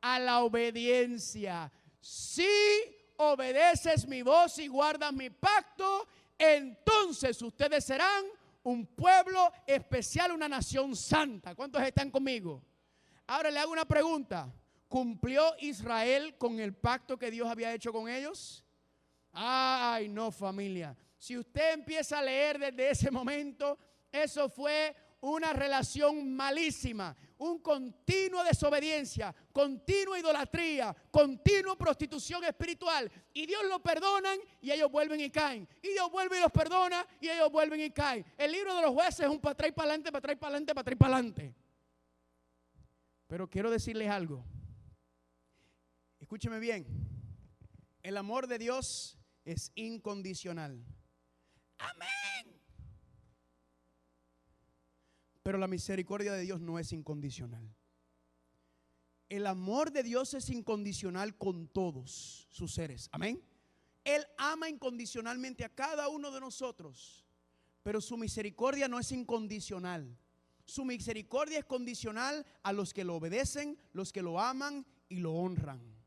A la obediencia. Si obedeces mi voz y guardas mi pacto, entonces ustedes serán un pueblo especial, una nación santa. ¿Cuántos están conmigo? Ahora le hago una pregunta. ¿Cumplió Israel con el pacto que Dios había hecho con ellos? Ay, no, familia. Si usted empieza a leer desde ese momento, eso fue una relación malísima, un continuo desobediencia, continua idolatría, continua prostitución espiritual. Y Dios lo perdonan y ellos vuelven y caen. Y Dios vuelve y los perdona y ellos vuelven y caen. El libro de los jueces es un para atrás y para adelante, para atrás y para adelante, para atrás y para adelante. Pero quiero decirles algo. Escúcheme bien. El amor de Dios es incondicional. Amén. Pero la misericordia de Dios no es incondicional. El amor de Dios es incondicional con todos sus seres. Amén. Él ama incondicionalmente a cada uno de nosotros. Pero su misericordia no es incondicional. Su misericordia es condicional a los que lo obedecen, los que lo aman y lo honran.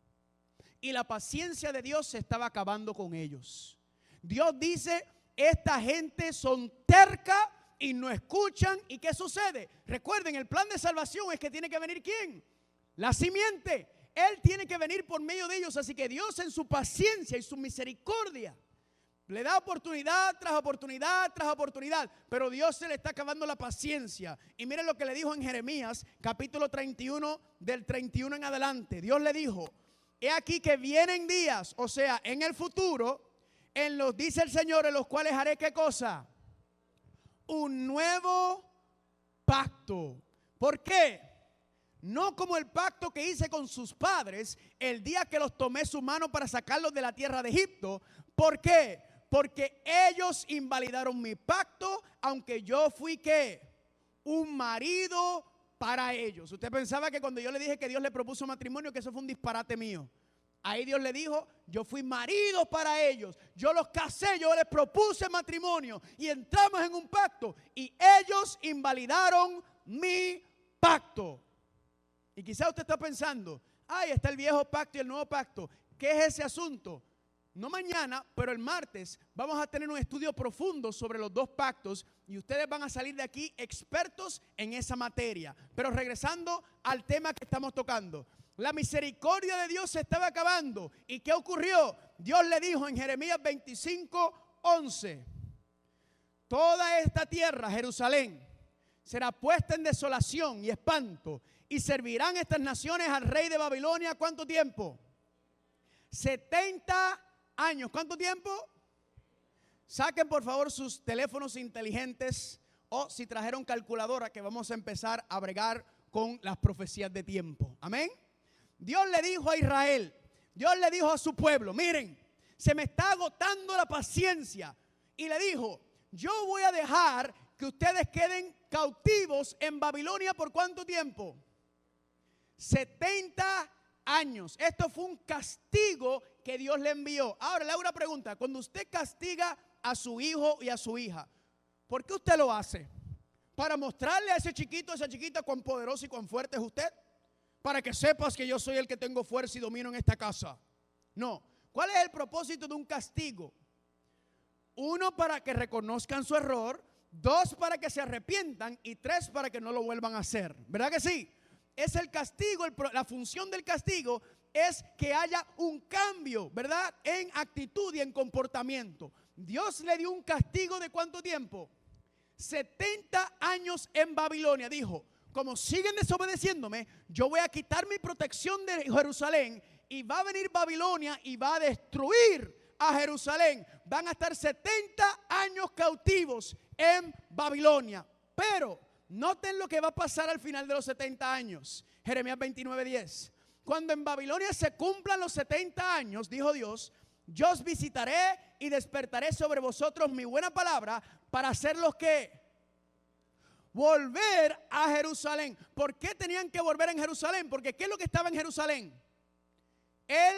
Y la paciencia de Dios se estaba acabando con ellos. Dios dice, esta gente son terca y no escuchan. ¿Y qué sucede? Recuerden, el plan de salvación es que tiene que venir ¿quién? La simiente. Él tiene que venir por medio de ellos. Así que Dios en su paciencia y su misericordia le da oportunidad tras oportunidad tras oportunidad. Pero Dios se le está acabando la paciencia. Y miren lo que le dijo en Jeremías capítulo 31, del 31 en adelante. Dios le dijo, he aquí que vienen días, o sea, en el futuro, en los, dice el Señor, en los cuales haré ¿qué cosa? Un nuevo pacto. ¿Por qué? No como el pacto que hice con sus padres el día que los tomé su mano para sacarlos de la tierra de Egipto. ¿Por qué? Porque ellos invalidaron mi pacto, aunque yo fui ¿qué? Un marido para ellos. Usted pensaba que cuando yo le dije que Dios le propuso matrimonio, que eso fue un disparate mío. Ahí Dios le dijo, yo fui marido para ellos, yo los casé, yo les propuse matrimonio y entramos en un pacto y ellos invalidaron mi pacto. Y quizá usted está pensando, ay, está el viejo pacto y el nuevo pacto. ¿Qué es ese asunto? No mañana, pero el martes vamos a tener un estudio profundo sobre los dos pactos y ustedes van a salir de aquí expertos en esa materia. Pero regresando al tema que estamos tocando, la misericordia de Dios se estaba acabando. ¿Y qué ocurrió? Dios le dijo en Jeremías 25, 11. Toda esta tierra, Jerusalén, será puesta en desolación y espanto, y servirán estas naciones al rey de Babilonia. ¿Cuánto tiempo? 70 años. ¿Cuánto tiempo? Saquen por favor sus teléfonos inteligentes, o si trajeron calculadora, que vamos a empezar a bregar con las profecías de tiempo. Amén. Dios le dijo a Israel, Dios le dijo a su pueblo: miren, se me está agotando la paciencia. Y le dijo: yo voy a dejar que ustedes queden cautivos en Babilonia. ¿Por cuánto tiempo? 70 años. Esto fue un castigo que Dios le envió. Ahora le hago una pregunta: cuando usted castiga a su hijo y a su hija, ¿por qué usted lo hace? ¿Para mostrarle a ese chiquito, a esa chiquita, cuán poderoso y cuán fuerte es usted? ¿Para que sepas que yo soy el que tengo fuerza y domino en esta casa? No. ¿Cuál es el propósito de un castigo? 1, para que reconozcan su error. 2, para que se arrepientan. Y 3, para que no lo vuelvan a hacer. ¿Verdad que sí? Es el castigo, la función del castigo es que haya un cambio, ¿verdad?, en actitud y en comportamiento. Dios le dio un castigo ¿de cuánto tiempo? 70 años en Babilonia. Dijo: como siguen desobedeciéndome, yo voy a quitar mi protección de Jerusalén, y va a venir Babilonia y va a destruir a Jerusalén. Van a estar 70 años cautivos en Babilonia. Pero noten lo que va a pasar al final de los 70 años. Jeremías 29:10. Cuando en Babilonia se cumplan los 70 años, dijo Dios, yo os visitaré y despertaré sobre vosotros mi buena palabra para hacerlos que volver a Jerusalén. ¿Por qué tenían que volver en Jerusalén? Porque ¿qué es lo que estaba en Jerusalén? El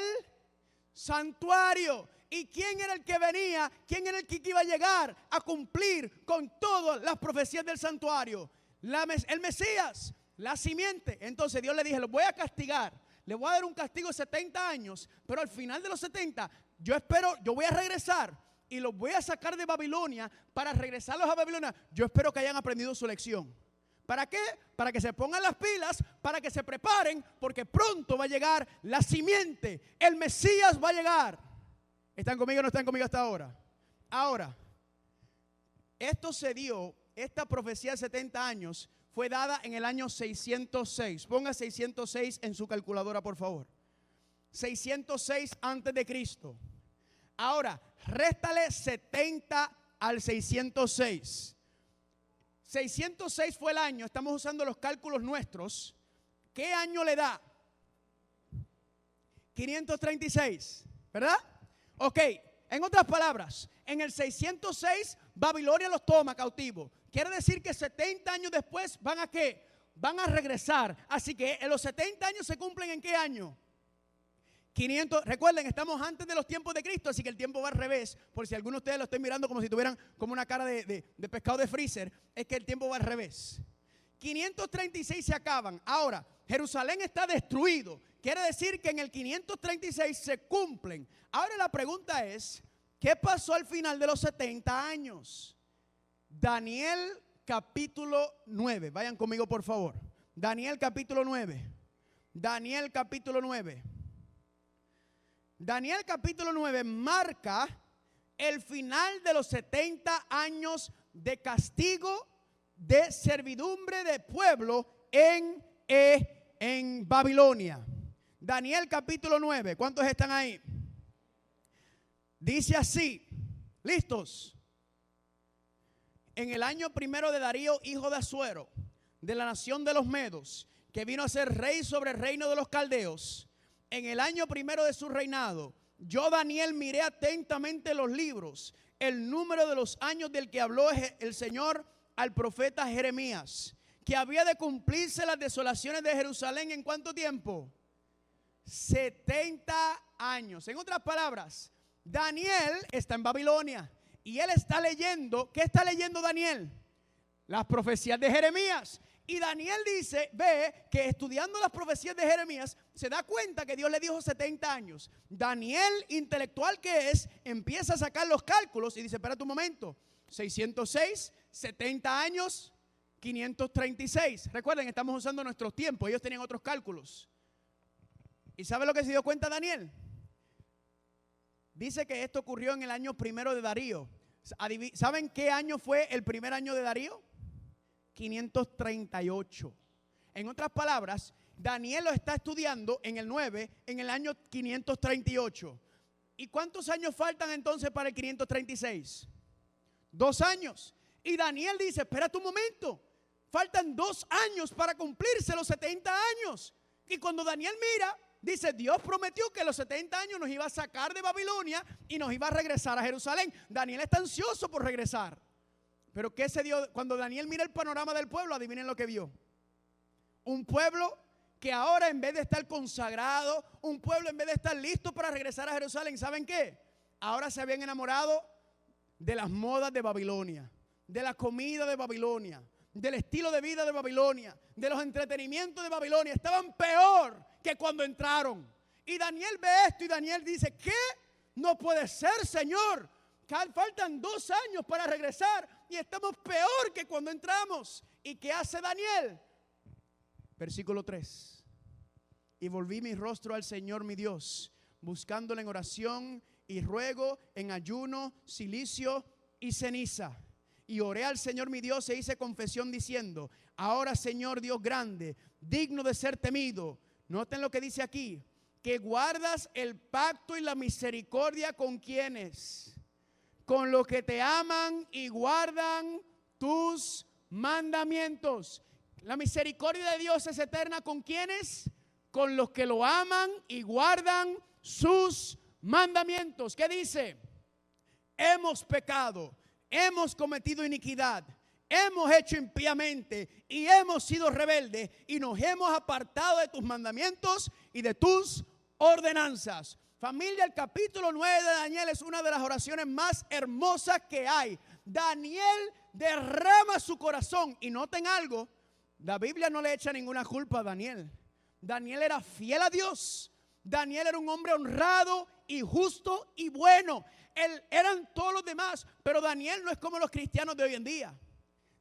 santuario. ¿Y quién era el que venía? ¿Quién era el que iba a llegar a cumplir con todas las profecías del santuario? El Mesías, la simiente. Entonces Dios le dijo: los voy a castigar, le voy a dar un castigo de 70 años, pero al final de los 70, yo voy a regresar y los voy a sacar de Babilonia para regresarlos a Babilonia. Yo espero que hayan aprendido su lección. ¿Para qué? Para que se pongan las pilas, para que se preparen, porque pronto va a llegar la simiente. El Mesías va a llegar. ¿Están conmigo o no están conmigo hasta ahora? Ahora, esto se dio, esta profecía de 70 años fue dada en el año 606. Ponga 606 en su calculadora, por favor. 606 antes de Cristo. Ahora, réstale 70 al 606. 606 fue el año, estamos usando los cálculos nuestros. ¿Qué año le da? 536, ¿verdad? Ok, en otras palabras, en el 606 Babilonia los toma cautivos. Quiere decir que 70 años después van a ¿qué? Van a regresar. Así que en los 70 años se cumplen ¿en qué año? 500, recuerden, estamos antes de los tiempos de Cristo, así que el tiempo va al revés. Por si alguno de ustedes lo estén mirando como si tuvieran como una cara de pescado de freezer, es que el tiempo va al revés. 536 se acaban. Ahora, Jerusalén está destruido. Quiere decir que en el 536 se cumplen. Ahora la pregunta es, ¿qué pasó al final de los 70 años? Daniel capítulo 9. Vayan conmigo por favor. Daniel capítulo 9. Daniel capítulo 9. Daniel capítulo 9 marca el final de los 70 años de castigo, de servidumbre de pueblo en Babilonia. Daniel capítulo 9. ¿Cuántos están ahí? Dice así, ¿listos? En el año primero de Darío, hijo de Asuero, de la nación de los Medos, que vino a ser rey sobre el reino de los caldeos, en el año primero de su reinado, yo Daniel miré atentamente los libros, el número de los años del que habló el Señor al profeta Jeremías, que había de cumplirse las desolaciones de Jerusalén ¿en cuánto tiempo? 70 años. En otras palabras, Daniel está en Babilonia y él está leyendo, ¿qué está leyendo Daniel? Las profecías de Jeremías. Y Daniel dice, ve que estudiando las profecías de Jeremías se da cuenta que Dios le dijo 70 años. Daniel, intelectual que es, empieza a sacar los cálculos y dice, espérate un momento, 606, 70 años, 536. Recuerden, estamos usando nuestros tiempos, ellos tenían otros cálculos. ¿Y sabe lo que se dio cuenta Daniel? Dice que esto ocurrió en el año primero de Darío. ¿Saben qué año fue el primer año de Darío? 538. En otras palabras, Daniel lo está estudiando en el 9, en el año 538. ¿Y cuántos años faltan entonces para el 536? 2 años. Y Daniel dice, espérate un momento, faltan 2 años para cumplirse los 70 años. Y cuando Daniel mira, dice, Dios prometió que los 70 años nos iba a sacar de Babilonia y nos iba a regresar a Jerusalén. Daniel está ansioso por regresar. Pero ¿qué se dio? Cuando Daniel mira el panorama del pueblo, adivinen lo que vio. Un pueblo que ahora, en vez de estar consagrado, un pueblo en vez de estar listo para regresar a Jerusalén, ¿saben qué? Ahora se habían enamorado de las modas de Babilonia, de la comida de Babilonia, del estilo de vida de Babilonia, de los entretenimientos de Babilonia. Estaban peor que cuando entraron. Y Daniel ve esto y Daniel dice, ¿qué? No puede ser, Señor. Faltan 2 años para regresar y estamos peor que cuando entramos. ¿Y qué hace Daniel? Versículo 3. Y volví mi rostro al Señor mi Dios, buscándole en oración y ruego, en ayuno, cilicio y ceniza. Y oré al Señor mi Dios e hice confesión diciendo, ahora Señor Dios grande, digno de ser temido. Noten lo que dice aquí, que guardas el pacto y la misericordia con quienes, con los que te aman y guardan tus mandamientos. La misericordia de Dios es eterna con quienes, con los que lo aman y guardan sus mandamientos. ¿Qué dice? Hemos pecado, hemos cometido iniquidad, hemos hecho impíamente y hemos sido rebeldes y nos hemos apartado de tus mandamientos y de tus ordenanzas. Familia, el capítulo 9 de Daniel es una de las oraciones más hermosas que hay. Daniel derrama su corazón y noten algo, la Biblia no le echa ninguna culpa a Daniel. Daniel era fiel a Dios. Daniel era un hombre honrado y justo y bueno. Eran todos los demás, pero Daniel no es como los cristianos de hoy en día.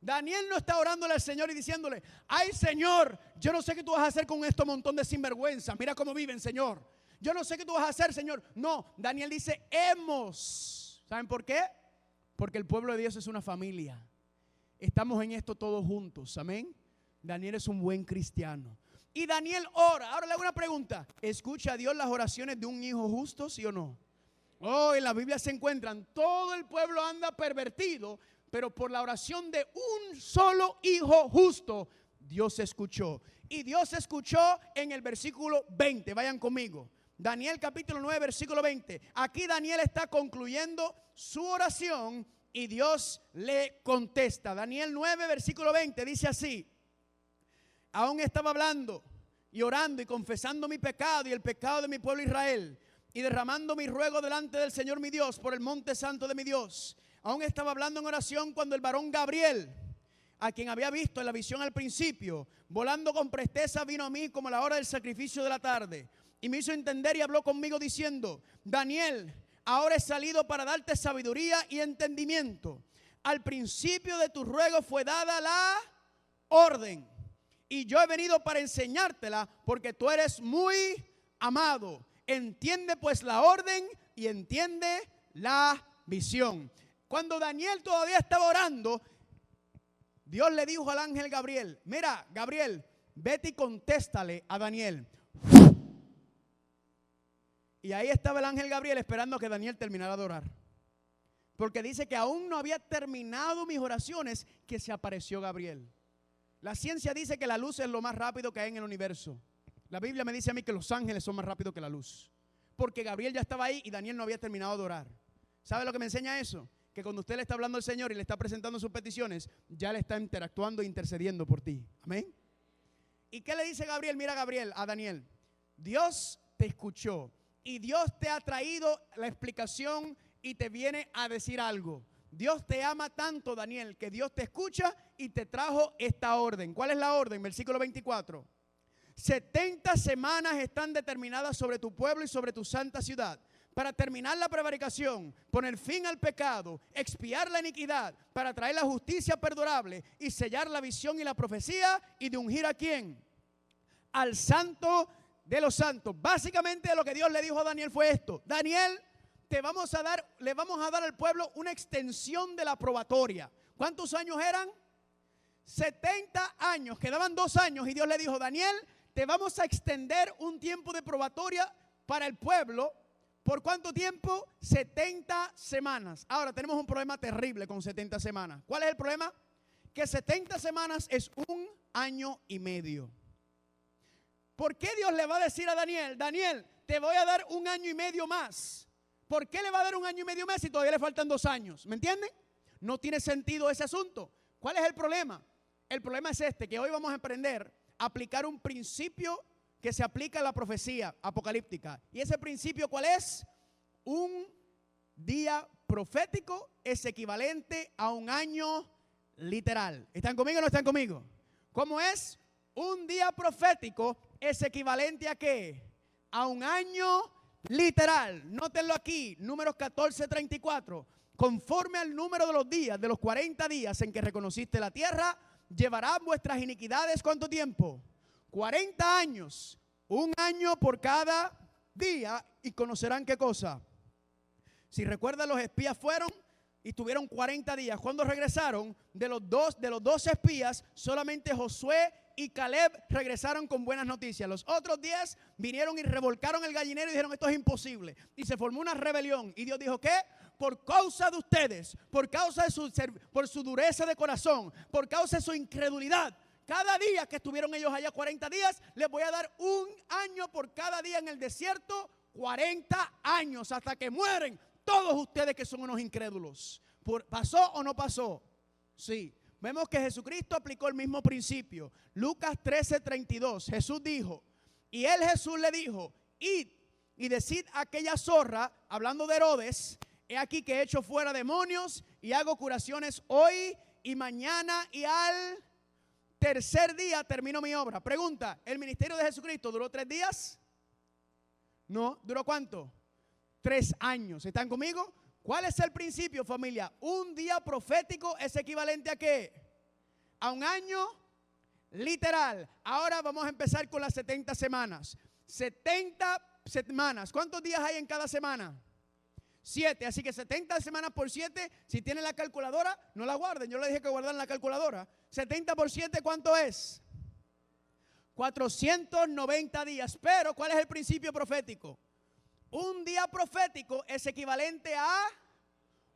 Daniel no está orándole al Señor y diciéndole, ay Señor, yo no sé qué tú vas a hacer con este montón de sinvergüenza. Mira cómo viven, Señor. Yo no sé qué tú vas a hacer, Señor. No, Daniel dice, hemos. ¿Saben por qué? Porque el pueblo de Dios es una familia. Estamos en esto todos juntos, amén. Daniel es un buen cristiano. Y Daniel ora. Ahora le hago una pregunta. ¿Escucha a Dios las oraciones de un hijo justo, sí o no? Oh, en la Biblia se encuentran, todo el pueblo anda pervertido, pero por la oración de un solo hijo justo, Dios escuchó. Y Dios escuchó en el versículo 20. Vayan conmigo. Daniel capítulo 9, versículo 20. Aquí Daniel está concluyendo su oración y Dios le contesta. Daniel 9, versículo 20 dice así. Aún estaba hablando y orando y confesando mi pecado y el pecado de mi pueblo Israel y derramando mi ruego delante del Señor mi Dios por el monte santo de mi Dios. Aún estaba hablando en oración cuando el varón Gabriel, a quien había visto en la visión al principio, volando con presteza vino a mí como a la hora del sacrificio de la tarde y me hizo entender y habló conmigo diciendo, Daniel, ahora he salido para darte sabiduría y entendimiento. Al principio de tu ruego fue dada la orden. Y yo he venido para enseñártela porque tú eres muy amado. Entiende pues la orden y entiende la visión. Cuando Daniel todavía estaba orando, Dios le dijo al ángel Gabriel, mira, Gabriel, vete y contéstale a Daniel. Y ahí estaba el ángel Gabriel esperando a que Daniel terminara de orar. Porque dice que aún no había terminado mis oraciones que se apareció Gabriel. La ciencia dice que la luz es lo más rápido que hay en el universo. La Biblia me dice a mí que los ángeles son más rápidos que la luz. Porque Gabriel ya estaba ahí y Daniel no había terminado de orar. ¿Sabe lo que me enseña eso? Que cuando usted le está hablando al Señor y le está presentando sus peticiones, ya le está interactuando e intercediendo por ti. Amén. ¿Y qué le dice Gabriel? Mira, Gabriel, a Daniel. Dios te escuchó y Dios te ha traído la explicación y te viene a decir algo. Dios te ama tanto, Daniel, que Dios te escucha y te trajo esta orden. ¿Cuál es la orden? Versículo 24. 70 semanas están determinadas sobre tu pueblo y sobre tu santa ciudad, para terminar la prevaricación, poner fin al pecado, expiar la iniquidad, para traer la justicia perdurable y sellar la visión y la profecía y de ungir a ¿quién? Al santo de los santos. Básicamente lo que Dios le dijo a Daniel fue esto. Daniel, le vamos a dar al pueblo una extensión de la probatoria. ¿Cuántos años eran? 70 años, quedaban 2 años y Dios le dijo: Daniel, te vamos a extender un tiempo de probatoria para el pueblo. ¿Por cuánto tiempo? 70 semanas. Ahora tenemos un problema terrible con 70 semanas. ¿Cuál es el problema? Que 70 semanas es 1 año y medio. ¿Por qué Dios le va a decir a Daniel: Daniel, te voy a dar 1 año y medio más? ¿Por qué le va a dar 1 año y medio más si todavía le faltan 2 años? ¿Me entienden? No tiene sentido ese asunto. ¿Cuál es el problema? El problema es este, que hoy vamos a aprender a aplicar un principio que se aplica a la profecía apocalíptica. ¿Y ese principio cuál es? Un día profético es equivalente a 1 año literal. ¿Están conmigo o no están conmigo? ¿Cómo es? Un día profético es equivalente a ¿qué? A 1 año literal. Nótenlo aquí, Números 14:34. Conforme al número de los días, de los 40 días en que reconociste la tierra, llevarán vuestras iniquidades. ¿Cuánto tiempo? 40 años. 1 año por cada día. Y conocerán ¿qué cosa? Si recuerdan, los espías fueron y tuvieron 40 días. Cuando regresaron, de los 12 espías, solamente Josué y Caleb regresaron con buenas noticias. Los otros 10 vinieron y revolcaron el gallinero y dijeron: esto es imposible. Y se formó una rebelión. Y Dios dijo: ¿qué? Por causa de ustedes, por su dureza de corazón, por causa de su incredulidad, cada día que estuvieron ellos allá 40 días, les voy a dar 1 año por cada día en el desierto, 40 años, hasta que mueren todos ustedes que son unos incrédulos. ¿Pasó o no pasó? Sí. Vemos que Jesucristo aplicó el mismo principio. Lucas 13:32, Jesús dijo, y Jesús le dijo: id y decid a aquella zorra, hablando de Herodes: he aquí que he hecho fuera demonios y hago curaciones hoy y mañana, y al tercer día termino mi obra. Pregunta: ¿el ministerio de Jesucristo duró 3 días? No, ¿duró cuánto? 3 años. ¿Están conmigo? ¿Cuál es el principio, familia? Un día profético es equivalente ¿a qué? A 1 año literal. Ahora vamos a empezar con las 70 semanas. 70 semanas. ¿Cuántos días hay en cada semana? 7. Así que 70 semanas por 7. Si tienen la calculadora, no la guarden. Yo les dije que guardaran la calculadora. 70 por 7, ¿cuánto es? 490 días. Pero ¿cuál es el principio profético? Un día profético es equivalente a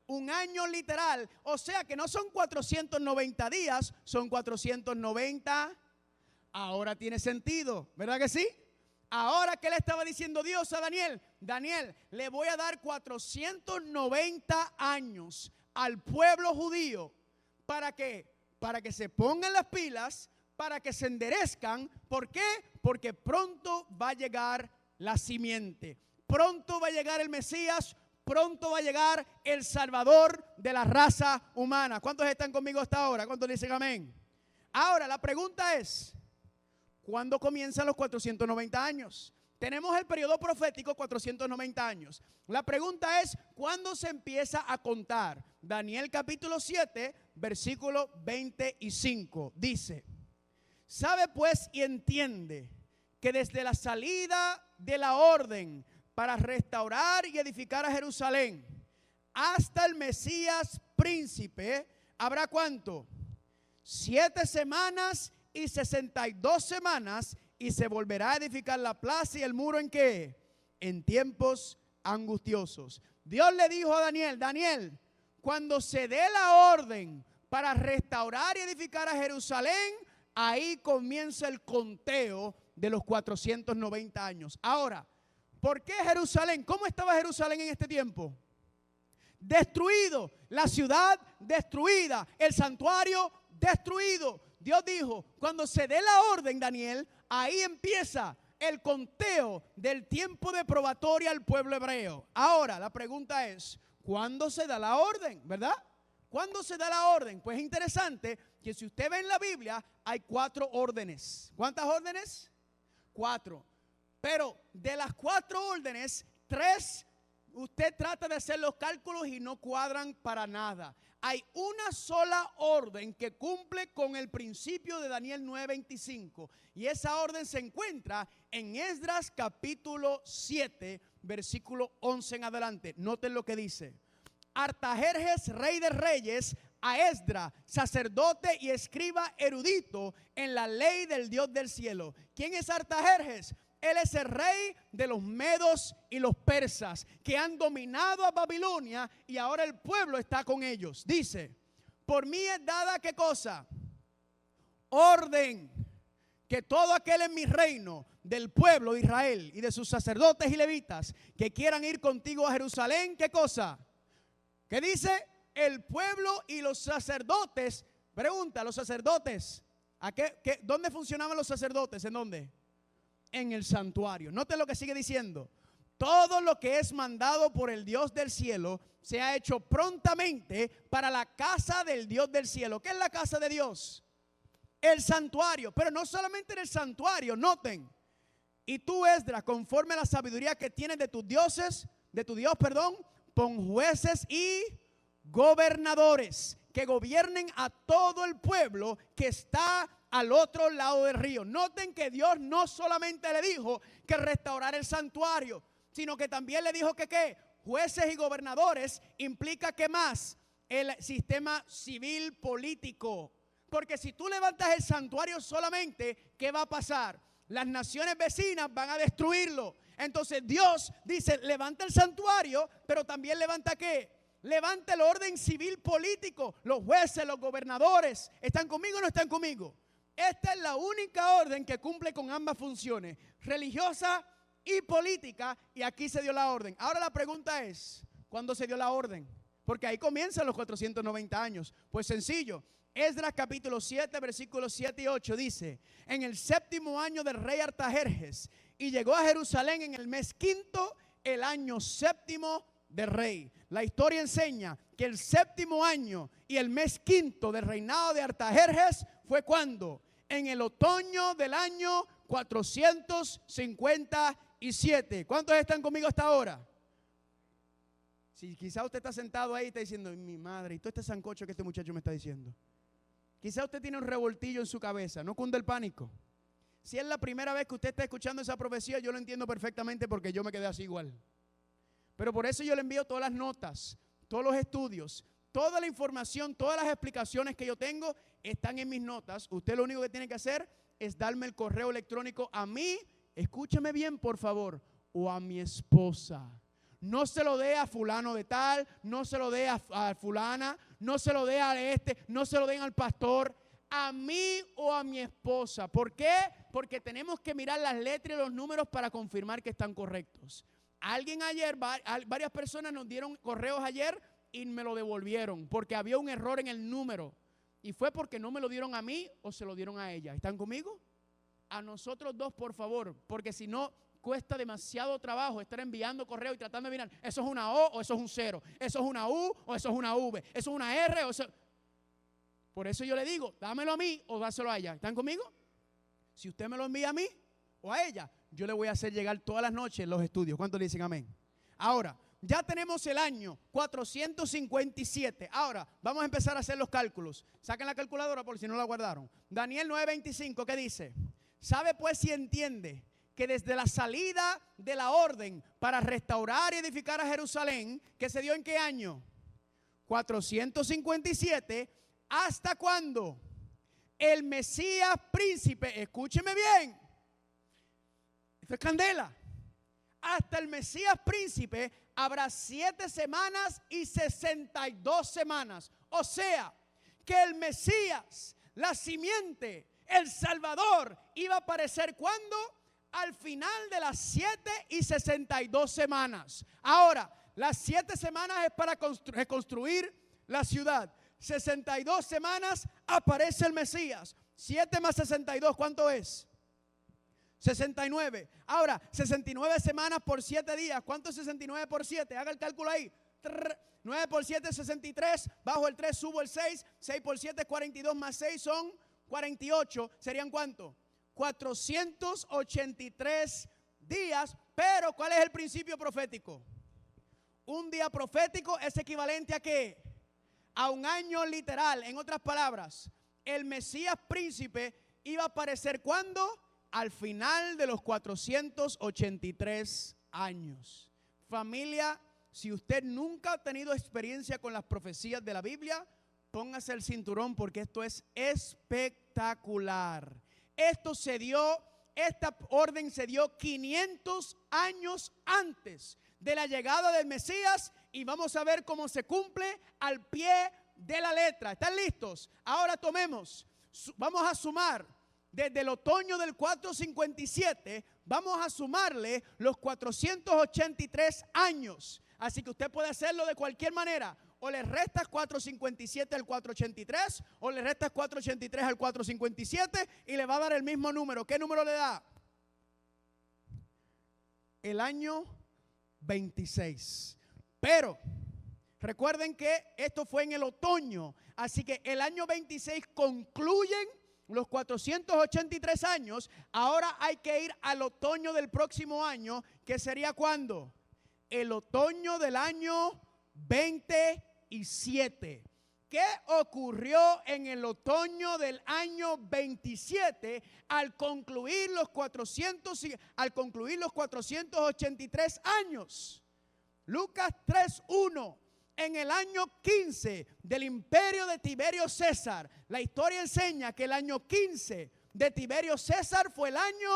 1 año literal. O sea que no son 490 días, son 490. Ahora tiene sentido, ¿verdad que sí? Ahora, ¿qué le estaba diciendo Dios a Daniel? Daniel, le voy a dar 490 años al pueblo judío. ¿Para qué? Para que se pongan las pilas, para que se enderezcan. ¿Por qué? Porque pronto va a llegar la simiente. Pronto va a llegar el Mesías, pronto va a llegar el Salvador de la raza humana. ¿Cuántos están conmigo hasta ahora? ¿Cuántos dicen amén? Ahora, la pregunta es: ¿cuándo comienzan los 490 años? Tenemos el periodo profético 490 años. La pregunta es: ¿cuándo se empieza a contar? Daniel capítulo 7, versículo 25 dice: sabe pues y entiende que desde la salida de la orden para restaurar y edificar a Jerusalén hasta el Mesías príncipe, ¿habrá cuánto? 7 semanas y 62 semanas, y se volverá a edificar la plaza y el muro ¿en qué? En tiempos angustiosos. Dios le dijo a Daniel: Daniel, cuando se dé la orden para restaurar y edificar a Jerusalén, ahí comienza el conteo de los 490 años. Ahora, ¿por qué Jerusalén? ¿Cómo estaba Jerusalén en este tiempo? Destruido, la ciudad destruida, el santuario destruido. Dios dijo: cuando se dé la orden, Daniel, ahí empieza el conteo del tiempo de probatoria al pueblo hebreo. Ahora, la pregunta es: ¿cuándo se da la orden? ¿Verdad? ¿Cuándo se da la orden? Pues es interesante que si usted ve en la Biblia, hay 4 órdenes. ¿Cuántas órdenes? 4. Pero de las 4 órdenes, 3, usted trata de hacer los cálculos y no cuadran para nada. hay una sola orden que cumple con el principio de Daniel 9:25. Y esa orden se encuentra en Esdras capítulo 7, versículo 11 en adelante. Noten lo que dice. Artajerjes, rey de reyes, a Esdras, sacerdote y escriba erudito en la ley del Dios del cielo. ¿Quién es Artajerjes? Él es el rey de los medos y los persas que han dominado a Babilonia y ahora el pueblo está con ellos. Dice, por mí es dada ¿qué cosa? Orden, que todo aquel en mi reino del pueblo de Israel y de sus sacerdotes y levitas que quieran ir contigo a Jerusalén, ¿qué cosa? ¿Qué dice? El pueblo y los sacerdotes. Pregunta, los sacerdotes, ¿dónde funcionaban los sacerdotes? ¿En dónde? En el santuario. Noten lo que sigue diciendo. Todo lo que es mandado por el Dios del cielo se ha hecho prontamente para la casa del Dios del cielo. ¿Qué es la casa de Dios? El santuario. Pero no solamente en el santuario, noten. Y tú, Esdras, conforme a la sabiduría que tienes de tus dioses, de tu Dios, perdón, pon jueces y gobernadores que gobiernen a todo el pueblo que está al otro lado del río. Noten que Dios no solamente le dijo que restaurar el santuario, sino que también le dijo que ¿qué? Jueces y gobernadores implica que más el sistema civil político. Porque si tú levantas el santuario solamente, ¿qué va a pasar? Las naciones vecinas van a destruirlo. Entonces Dios dice, levanta el santuario, pero también levanta ¿qué? Levanta el orden civil político. Los jueces, los gobernadores, ¿están conmigo o no están conmigo? Esta es la única orden que cumple con ambas funciones, religiosa y política, y aquí se dio la orden. Ahora la pregunta es, ¿cuándo se dio la orden? Porque ahí comienzan los 490 años. Pues sencillo, Esdras capítulo 7, versículos 7 y 8 dice, en el 7º año del rey Artajerjes, y llegó a Jerusalén en el mes 5º, el año 7º del rey. La historia enseña que el 7º año y el mes 5º del reinado de Artajerjes fue cuando, en el otoño del año 457. ¿Cuántos están conmigo hasta ahora? Si quizá usted está sentado ahí y está diciendo, mi madre, y todo este sancocho que este muchacho me está diciendo. Quizá usted tiene un revoltillo en su cabeza, no cunde el pánico. Si es la primera vez que usted está escuchando esa profecía, yo lo entiendo perfectamente porque yo me quedé así igual. Pero por eso yo le envío todas las notas, todos los estudios, toda la información, todas las explicaciones que yo tengo están en mis notas. Usted lo único que tiene que hacer es darme el correo electrónico a mí, escúcheme bien por favor, o a mi esposa. No se lo dé a fulano de tal, no se lo dé a fulana, no se lo dé a no se lo den al pastor, a mí o a mi esposa. ¿Por qué? Porque tenemos que mirar las letras y los números para confirmar que están correctos. Alguien ayer, varias personas nos dieron correos ayer y me lo devolvieron porque había un error en el número. Y fue porque no me lo dieron a mí o se lo dieron a ella. ¿Están conmigo? A nosotros dos, por favor, porque si no cuesta demasiado trabajo estar enviando correo y tratando de mirar, eso es una O o eso es un 0, eso es una U o eso es una V, eso es una R o eso. Por eso yo le digo, dámelo a mí o dáselo a ella. ¿Están conmigo? Si usted me lo envía a mí o a ella, yo le voy a hacer llegar todas las noches los estudios. ¿Cuántos le dicen amén? Ahora, ya tenemos el año 457. Ahora, vamos a empezar a hacer los cálculos. Saquen la calculadora por si no la guardaron. Daniel 9:25, ¿qué dice? ¿Sabe pues si entiende que desde la salida de la orden para restaurar y edificar a Jerusalén, que se dio en qué año? 457, ¿hasta cuándo? El Mesías príncipe, escúcheme bien, esto es candela, hasta el Mesías príncipe habrá 7 semanas y 62 semanas. O sea, que el Mesías, la simiente, el Salvador, iba a aparecer ¿cuándo? Al final de las 7 y 62 semanas. Ahora, las 7 semanas es para reconstruir la ciudad. 62 semanas aparece el Mesías. 7 más 62, ¿cuánto es? 69. Ahora, 69 semanas por 7 días. ¿Cuánto es 69 por 7? Haga el cálculo ahí. 9 por 7 es 63. Bajo el 3 subo el 6. 6 por 7 es 42 más 6 son 48. ¿Serían cuánto? 483 días. Pero, ¿cuál es el principio profético? Un día profético es equivalente a ¿qué? a un año literal. En otras palabras, el Mesías príncipe iba a aparecer ¿cuándo? Al final de los 483 años. Familia, si usted nunca ha tenido experiencia con las profecías de la Biblia, póngase el cinturón porque esto es espectacular. Esta orden se dio 500 años antes de la llegada del Mesías y vamos a ver cómo se cumple al pie de la letra. ¿Están listos? Ahora vamos a sumar desde el otoño del 457, vamos a sumarle los 483 años. Así que usted puede hacerlo de cualquier manera. O le restas 457 al 483, o le restas 483 al 457 y le va a dar el mismo número. ¿Qué número le da? El año 26. Pero recuerden que esto fue en el otoño, así que el año 26 concluyen los 483 años. Ahora hay que ir al otoño del próximo año, que sería ¿cuándo? El otoño del año 27. ¿Qué ocurrió en el otoño del año 27 al concluir los 483 años? Lucas 3:1. En el año 15 del imperio de Tiberio César, la historia enseña que el año 15 de Tiberio César fue el año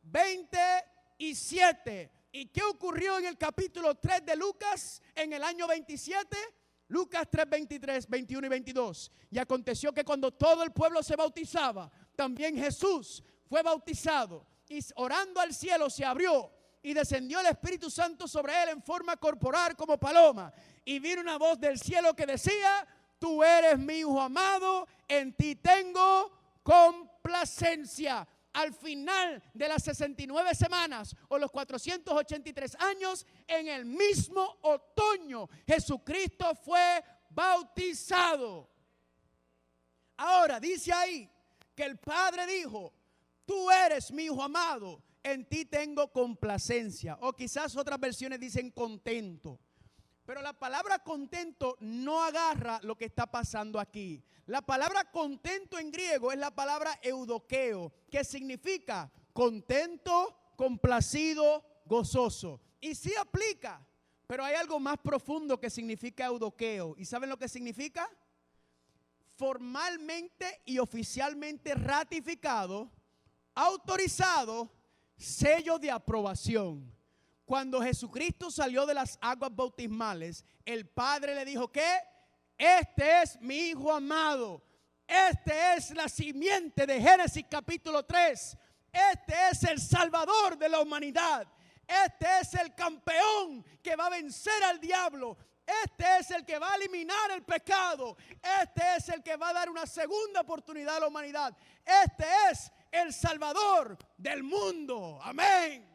27. ¿Y qué ocurrió en el capítulo 3 de Lucas en el año 27? Lucas 3, 23, 21 y 22. Y aconteció que cuando todo el pueblo se bautizaba, también Jesús fue bautizado. Y orando al cielo se abrió y descendió el Espíritu Santo sobre él en forma corporal como paloma. Y vino una voz del cielo que decía: tú eres mi hijo amado, en ti tengo complacencia. Al final de las 69 semanas o los 483 años, en el mismo otoño, Jesucristo fue bautizado. Ahora dice ahí que el Padre dijo: tú eres mi hijo amado, en ti tengo complacencia. O quizás otras versiones dicen contento. Pero la palabra contento no agarra lo que está pasando aquí. La palabra contento en griego es la palabra eudokeo, que significa contento, complacido, gozoso. Y sí aplica, pero hay algo más profundo que significa eudokeo. ¿Y saben lo que significa? Formalmente y oficialmente ratificado, autorizado, sello de aprobación. Cuando Jesucristo salió de las aguas bautismales, el Padre le dijo que este es mi Hijo amado. Este es la simiente de Génesis capítulo 3. Este es el Salvador de la humanidad. Este es el campeón que va a vencer al diablo. Este es el que va a eliminar el pecado. Este es el que va a dar una segunda oportunidad a la humanidad. Este es el Salvador del mundo. Amén.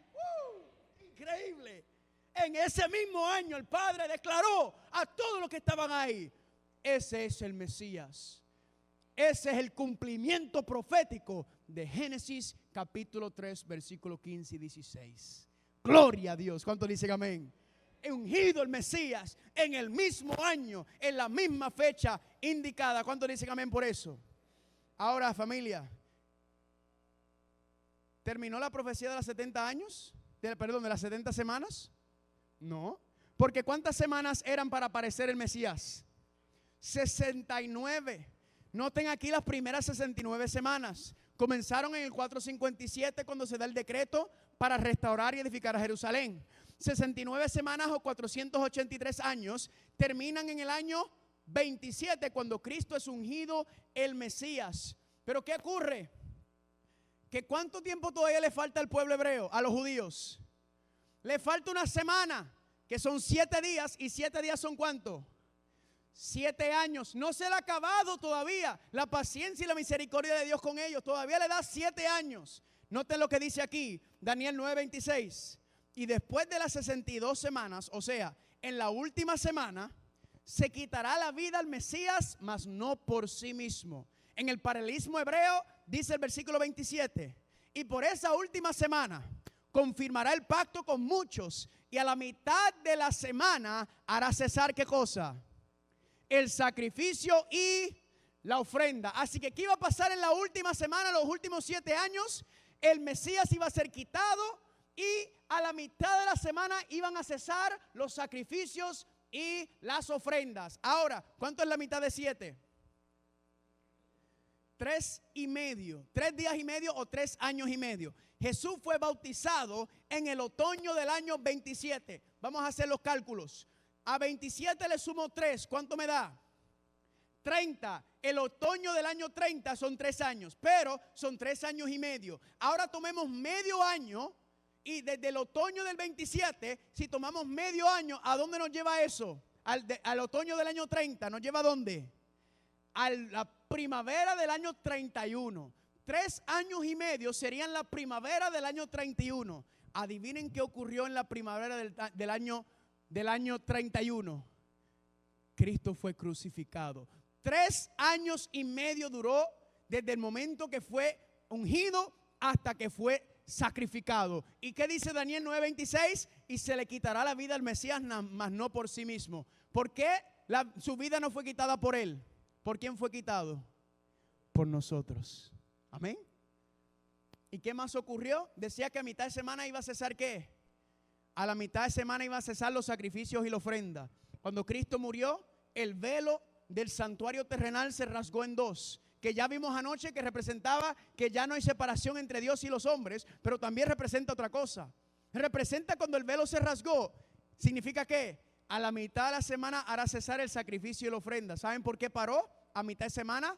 Increíble. En ese mismo año el Padre declaró a todos los que estaban ahí: ese es el Mesías. Ese es el cumplimiento profético de Génesis capítulo 3 versículos 15 y 16. Gloria a Dios. ¿Cuántos dicen amén? Ungido el Mesías en el mismo año, en la misma fecha indicada. ¿Cuántos dicen amén por eso? Ahora, familia, ¿terminó la profecía de los 70 años? De las 70 semanas. No, porque ¿cuántas semanas eran para aparecer el Mesías? 69. Noten aquí las primeras 69 semanas. Comenzaron en el 457 cuando se da el decreto para restaurar y edificar a Jerusalén. 69 semanas o 483 años terminan en el año 27 cuando Cristo es ungido el Mesías. Pero ¿qué ocurre? ¿Que cuánto tiempo todavía le falta al pueblo hebreo, a los judíos? Le falta una semana, que son 7 días, y 7 días son ¿cuánto? 7 años. No se le ha acabado todavía la paciencia y la misericordia de Dios con ellos. Todavía le da 7 años. Noten lo que dice aquí, Daniel 9:26. Y después de las 62 semanas, o sea, en la última semana, se quitará la vida al Mesías, mas no por sí mismo. En el paralelismo hebreo dice el versículo 27, y por esa última semana confirmará el pacto con muchos, y a la mitad de la semana hará cesar ¿qué cosa? el sacrificio y la ofrenda. Así que ¿qué iba a pasar en la última semana, los últimos 7 años? El Mesías iba a ser quitado y a la mitad de la semana iban a cesar los sacrificios y las ofrendas. Ahora, ¿cuánto es la mitad de 7? 3 y medio, 3 días y medio o 3 años y medio. Jesús fue bautizado en el otoño del año 27. Vamos a hacer los cálculos. A 27 le sumo 3, ¿cuánto me da? 30. El otoño del año 30 son 3 años, pero son 3 años y medio. Ahora tomemos medio año y desde el otoño del 27, si tomamos medio año, ¿a dónde nos lleva eso? Al otoño del año 30, ¿nos lleva a dónde? A la primavera del año 31. 3 años y medio serían la primavera del año 31. Adivinen qué ocurrió en la primavera del año 31. Cristo fue crucificado. 3 años y medio duró desde el momento que fue ungido hasta que fue sacrificado. ¿Y qué dice Daniel 9:26? Y se le quitará la vida al Mesías, mas no por sí mismo. ¿Por qué su vida no fue quitada por él? ¿Por quién fue quitado? Por nosotros. Amén. ¿Y qué más ocurrió? Decía que a mitad de semana iba a cesar ¿qué? A la mitad de semana iba a cesar los sacrificios y la ofrenda. Cuando Cristo murió, el velo del santuario terrenal se rasgó en 2, que ya vimos anoche, que representaba que ya no hay separación entre Dios y los hombres, pero también representa otra cosa. Representa cuando el velo se rasgó, significa que a la mitad de la semana hará cesar el sacrificio y la ofrenda. ¿Saben por qué paró a mitad de semana?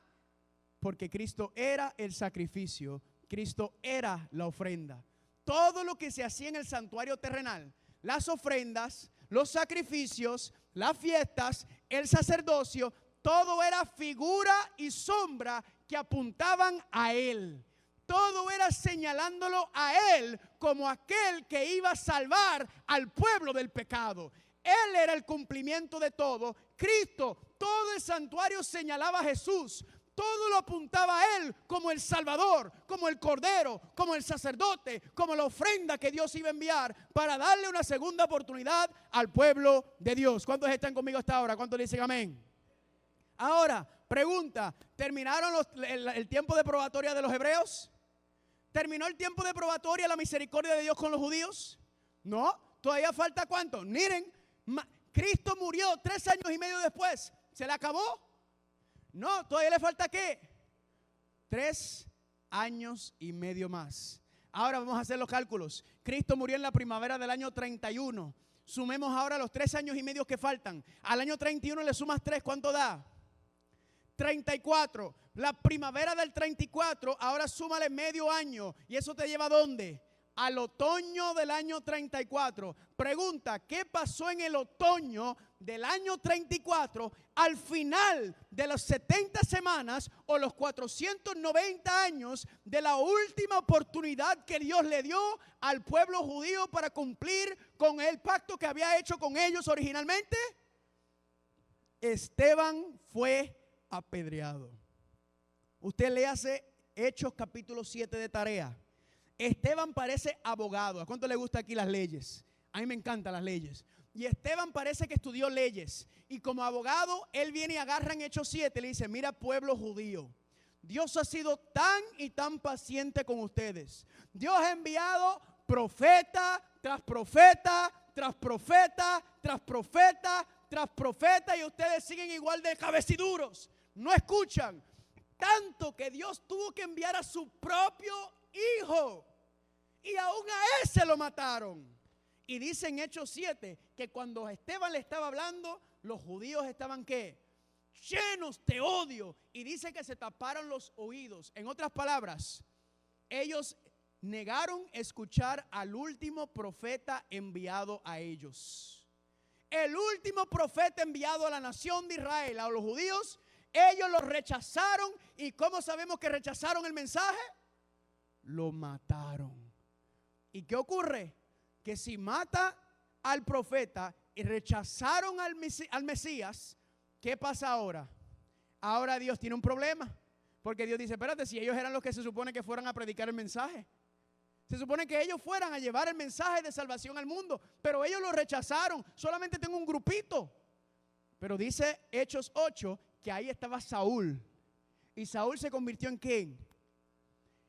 Porque Cristo era el sacrificio, Cristo era la ofrenda. Todo lo que se hacía en el santuario terrenal, las ofrendas, los sacrificios, las fiestas, el sacerdocio, todo era figura y sombra que apuntaban a Él. Todo era señalándolo a Él como aquel que iba a salvar al pueblo del pecado. Él era el cumplimiento de todo. Cristo, todo el santuario señalaba a Jesús. Todo lo apuntaba a Él como el Salvador, como el Cordero, como el sacerdote, como la ofrenda que Dios iba a enviar para darle una segunda oportunidad al pueblo de Dios. ¿Cuántos están conmigo hasta ahora? ¿Cuántos dicen amén? Ahora, pregunta, ¿terminaron el tiempo de probatoria de los hebreos? ¿Terminó el tiempo de probatoria la misericordia de Dios con los judíos? No, todavía falta ¿cuánto? Miren, Cristo murió 3 años y medio después. ¿Se le acabó? No, todavía le falta ¿qué? 3 años y medio más. Ahora vamos a hacer los cálculos. Cristo murió en la primavera del año 31. Sumemos ahora los 3 años y medio que faltan. Al año 31 le sumas 3, ¿cuánto da? 34. La primavera del 34, ahora súmale medio año. ¿Y eso te lleva a dónde? Al otoño del año 34. Pregunta, ¿qué pasó en el otoño del año 34 al final de las 70 semanas o los 490 años de la última oportunidad que Dios le dio al pueblo judío para cumplir con el pacto que había hecho con ellos originalmente? Esteban fue apedreado. Usted le hace Hechos capítulo 7 de tarea. Esteban parece abogado. ¿A cuánto le gusta aquí las leyes? A mí me encantan las leyes. Y Esteban parece que estudió leyes. Y como abogado, él viene y agarra en Hechos 7 y le dice, mira pueblo judío, Dios ha sido tan y tan paciente con ustedes. Dios ha enviado profeta tras profeta, tras profeta, tras profeta, tras profeta, y ustedes siguen igual de cabeciduros. No escuchan. Tanto que Dios tuvo que enviar a su propio hijo. Y aún a él se lo mataron. Y dice en Hechos 7 que cuando Esteban le estaba hablando, los judíos estaban ¿qué? Llenos de odio. Y dice que se taparon los oídos. En otras palabras, ellos negaron escuchar al último profeta enviado a ellos. El último profeta enviado a la nación de Israel, a los judíos, ellos lo rechazaron. ¿Y cómo sabemos que rechazaron el mensaje? Lo mataron. ¿Y qué ocurre? Que si mata al profeta y rechazaron al Mesías, ¿qué pasa ahora? Ahora Dios tiene un problema. Porque Dios dice, espérate, si ellos eran los que se supone que fueran a predicar el mensaje. Se supone que ellos fueran a llevar el mensaje de salvación al mundo. Pero ellos lo rechazaron. Solamente tengo un grupito. Pero dice Hechos 8 que ahí estaba Saúl. ¿Y Saúl se convirtió en quién?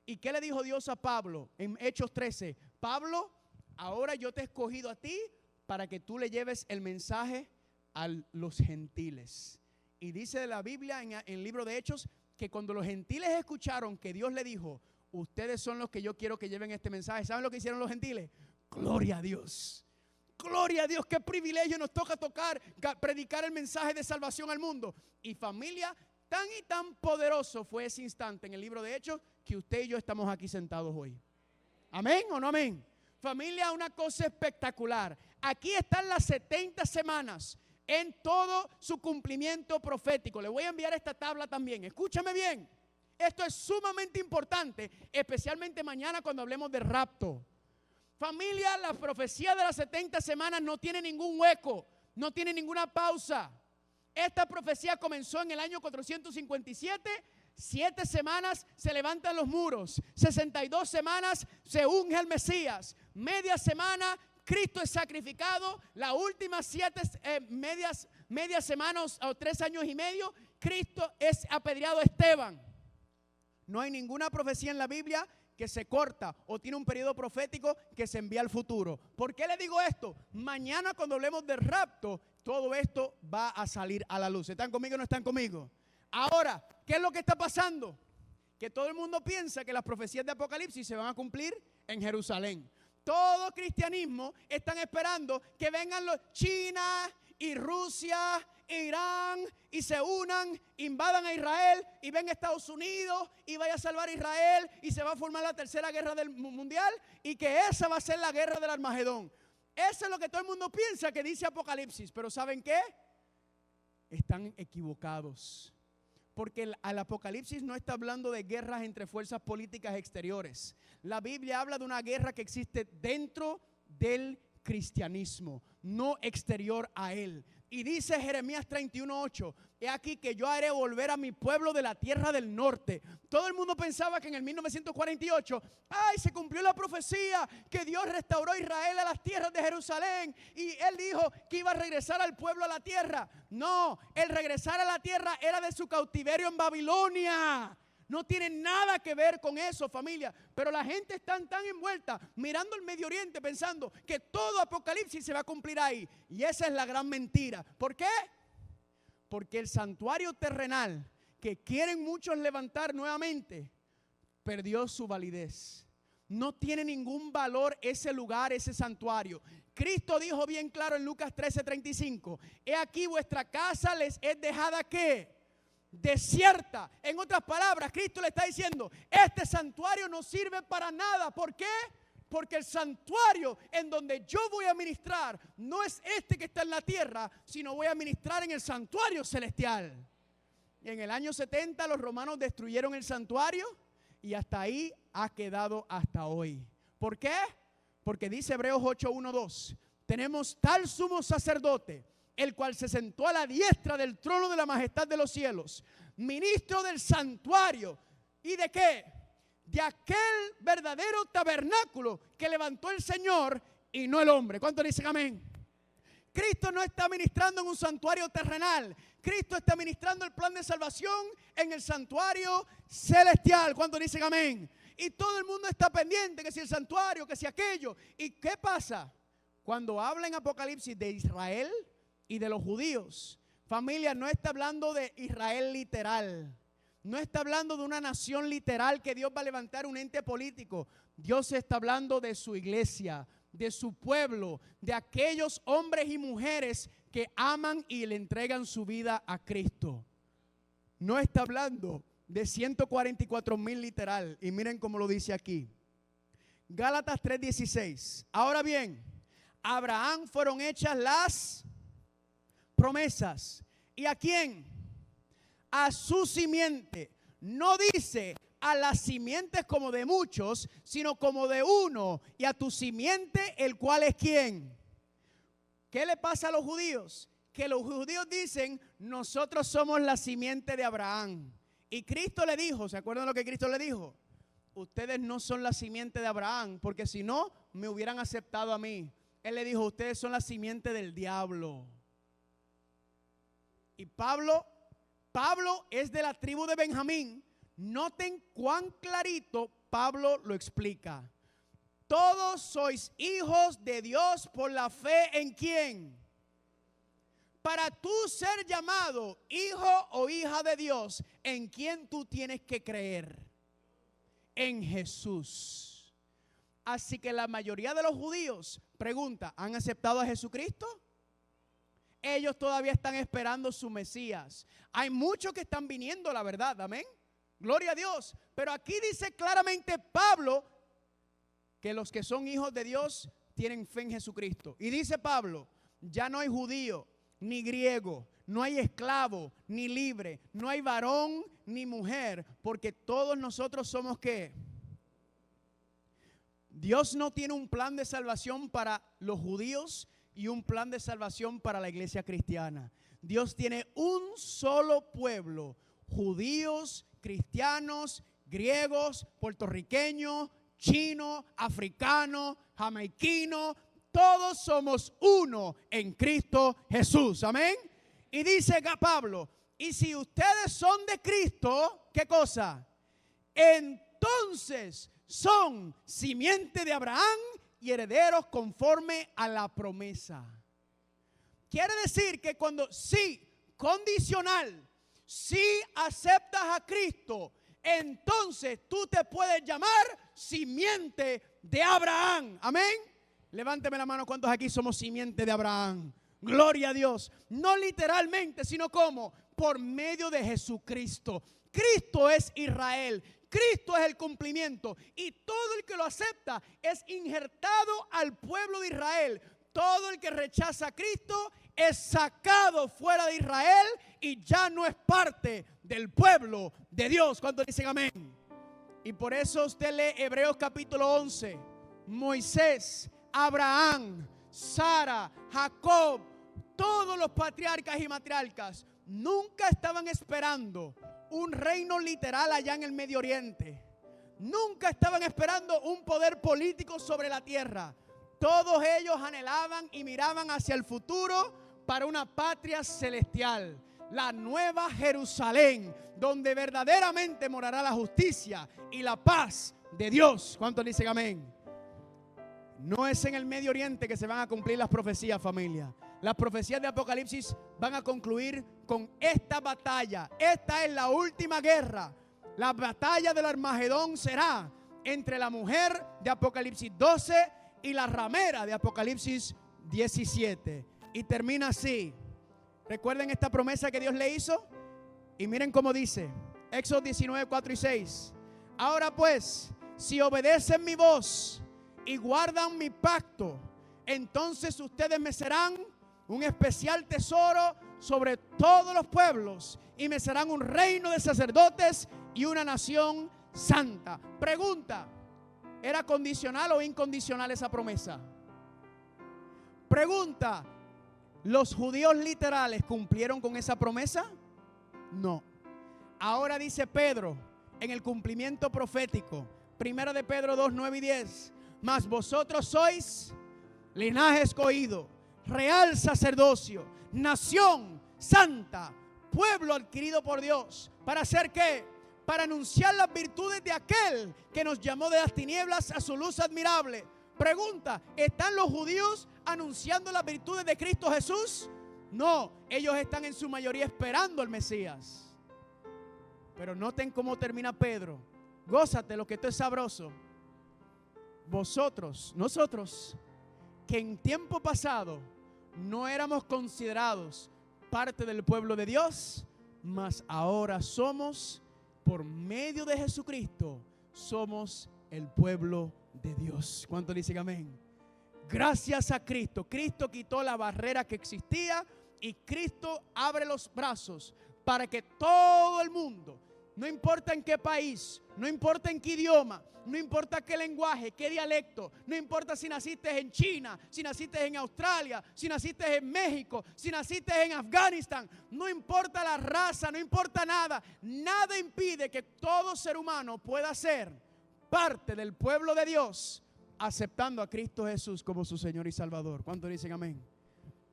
¿Y qué le dijo Dios a Pablo en Hechos 13? Pablo, ahora yo te he escogido a ti para que tú le lleves el mensaje a los gentiles. Y dice la Biblia en el libro de Hechos que cuando los gentiles escucharon que Dios le dijo, ustedes son los que yo quiero que lleven este mensaje, ¿saben lo que hicieron los gentiles? Gloria a Dios. Gloria a Dios, qué privilegio nos toca predicar el mensaje de salvación al mundo. Y familia, tan y tan poderoso fue ese instante en el libro de Hechos que usted y yo estamos aquí sentados hoy. ¿Amén o no amén? Familia, una cosa espectacular. Aquí están las 70 semanas en todo su cumplimiento profético. Le voy a enviar esta tabla también. Escúchame bien. Esto es sumamente importante, especialmente mañana cuando hablemos de rapto. Familia, la profecía de las 70 semanas no tiene ningún hueco, no tiene ninguna pausa. Esta profecía comenzó en el año 457. 7 semanas se levantan los muros, 62 semanas se unge el Mesías, media semana Cristo es sacrificado, las últimas 7 medias semanas o 3 años y medio, Cristo es apedreado a Esteban. No hay ninguna profecía en la Biblia que se corta o tiene un periodo profético que se envía al futuro. ¿Por qué le digo esto? Mañana cuando hablemos del rapto, todo esto va a salir a la luz. ¿Están conmigo o no están conmigo? Ahora, ¿qué es lo que está pasando? Que todo el mundo piensa que las profecías de Apocalipsis se van a cumplir en Jerusalén. Todo cristianismo están esperando que vengan los China y Rusia, Irán y se unan, invadan a Israel y venga Estados Unidos y vaya a salvar a Israel y se va a formar la tercera guerra mundial y que esa va a ser la guerra del Armagedón. Eso es lo que todo el mundo piensa que dice Apocalipsis, pero ¿saben qué? Están equivocados. Porque el Apocalipsis no está hablando de guerras entre fuerzas políticas exteriores. La Biblia habla de una guerra que existe dentro del cristianismo, no exterior a él. Y dice Jeremías 31:8, he aquí que yo haré volver a mi pueblo de la tierra del norte. Todo el mundo pensaba que en el 1948, se cumplió la profecía que Dios restauró a Israel a las tierras de Jerusalén. Y él dijo que iba a regresar al pueblo a la tierra. No, el regresar a la tierra era de su cautiverio en Babilonia. No tiene nada que ver con eso, familia. Pero la gente está tan envuelta mirando el Medio Oriente pensando que todo Apocalipsis se va a cumplir ahí. Y esa es la gran mentira. ¿Por qué? Porque el santuario terrenal que quieren muchos levantar nuevamente perdió su validez. No tiene ningún valor ese lugar, ese santuario. Cristo dijo bien claro en Lucas 13:35, he aquí vuestra casa les es dejada ¿qué? Desierta. En otras palabras, Cristo le está diciendo, este santuario no sirve para nada. ¿Por qué? Porque el santuario en donde yo voy a ministrar no es este que está en la tierra, sino voy a ministrar en el santuario celestial. Y en el año 70 los romanos destruyeron el santuario y hasta ahí ha quedado hasta hoy. ¿Por qué? Porque dice Hebreos 8:1-2, tenemos tal sumo sacerdote, el cual se sentó a la diestra del trono de la majestad de los cielos, ministro del santuario. ¿Y de qué? De aquel verdadero tabernáculo que levantó el Señor y no el hombre. ¿Cuántos dicen amén? Cristo no está ministrando en un santuario terrenal. Cristo está ministrando el plan de salvación en el santuario celestial. ¿Cuántos dicen amén? Y todo el mundo está pendiente que si el santuario, que si aquello. ¿Y qué pasa? Cuando habla en Apocalipsis de Israel y de los judíos, familia, no está hablando de Israel literal. No está hablando de una nación literal que Dios va a levantar un ente político. Dios está hablando de su iglesia, de su pueblo, de aquellos hombres y mujeres que aman y le entregan su vida a Cristo. No está hablando de 144,000 literal. Y miren cómo lo dice aquí. Gálatas 3:16. Ahora bien, a Abraham fueron hechas las promesas. ¿Y a quién? A su simiente. No dice a las simientes como de muchos, sino como de uno. Y a tu simiente, el cual es ¿quién? ¿Qué le pasa a los judíos? Que los judíos dicen, nosotros somos la simiente de Abraham. Y Cristo le dijo, ¿se acuerdan lo que Cristo le dijo? Ustedes no son la simiente de Abraham, porque si no, me hubieran aceptado a mí. Él le dijo, ustedes son la simiente del diablo. Y Pablo es de la tribu de Benjamín. Noten cuán clarito Pablo lo explica. Todos sois hijos de Dios por la fe en ¿quién? Para tú ser llamado hijo o hija de Dios, ¿en quién tú tienes que creer? En Jesús. Así que la mayoría de los judíos, pregunta, ¿han aceptado a Jesucristo? Ellos todavía están esperando su Mesías. Hay muchos que están viniendo, la verdad, amén. Gloria a Dios. Pero aquí dice claramente Pablo que los que son hijos de Dios tienen fe en Jesucristo. Y dice Pablo, ya no hay judío ni griego, no hay esclavo ni libre, no hay varón ni mujer, porque todos nosotros somos ¿qué? Dios no tiene un plan de salvación para los judíos y un plan de salvación para la iglesia cristiana. Dios tiene un solo pueblo, judíos, cristianos, griegos, puertorriqueños, chinos, africanos, jamaiquinos. Todos somos uno en Cristo Jesús, amén. Y dice Pablo, y si ustedes son de Cristo, ¿qué cosa? Entonces son simiente de Abraham y herederos conforme a la promesa. Quiere decir que cuando sí, condicional, si aceptas a Cristo, entonces tú te puedes llamar simiente de Abraham, amén. Levánteme la mano, ¿cuántos aquí somos simiente de Abraham? Gloria a Dios. No literalmente, sino como por medio de Jesucristo. Cristo es Israel. Cristo es el cumplimiento. Y todo el que lo acepta es injertado al pueblo de Israel. Todo el que rechaza a Cristo es sacado fuera de Israel y ya no es parte del pueblo de Dios. ¿Cuántos dicen amén? Y por eso usted lee Hebreos capítulo 11. Moisés, Abraham, Sara, Jacob, todos los patriarcas y matriarcas nunca estaban esperando un reino literal allá en el Medio Oriente. Nunca estaban esperando un poder político sobre la tierra. Todos ellos anhelaban y miraban hacia el futuro para una patria celestial, la nueva Jerusalén, donde verdaderamente morará la justicia y la paz de Dios. ¿Cuántos dicen amén? No es en el Medio Oriente que se van a cumplir las profecías, familia. Las profecías de Apocalipsis van a concluir con esta batalla. Esta es la última guerra. La batalla del Armagedón será entre la mujer de Apocalipsis 12 y la ramera de Apocalipsis 17. Y termina así. Recuerden esta promesa que Dios le hizo. Y miren cómo dice. Éxodo 19, 4 y 6. Ahora pues, si obedecen mi voz y guardan mi pacto, entonces ustedes me serán un especial tesoro sobre todos los pueblos y me serán un reino de sacerdotes y una nación santa. Pregunta, ¿era condicional o incondicional esa promesa? Pregunta, ¿los judíos literales cumplieron con esa promesa? No. Ahora dice Pedro en el cumplimiento profético, primera de Pedro 2, 9 y 10. Mas vosotros sois linaje escogido, real sacerdocio, nación santa, pueblo adquirido por Dios. ¿Para hacer qué? Para anunciar las virtudes de aquel que nos llamó de las tinieblas a su luz admirable. Pregunta, ¿están los judíos anunciando las virtudes de Cristo Jesús? No, ellos están en su mayoría esperando al Mesías. Pero noten cómo termina Pedro. Gózate lo que esto es sabroso. Nosotros, que en tiempo pasado no éramos considerados parte del pueblo de Dios, mas ahora somos, por medio de Jesucristo, somos el pueblo de Dios. ¿Cuántos dicen amén? Gracias a Cristo. Cristo quitó la barrera que existía y Cristo abre los brazos para que todo el mundo, no importa en qué país, no importa en qué idioma, no importa qué lenguaje, qué dialecto, no importa si naciste en China, si naciste en Australia, si naciste en México, si naciste en Afganistán, no importa la raza, no importa nada. Nada impide que todo ser humano pueda ser parte del pueblo de Dios, aceptando a Cristo Jesús como su Señor y Salvador. ¿Cuántos dicen amén?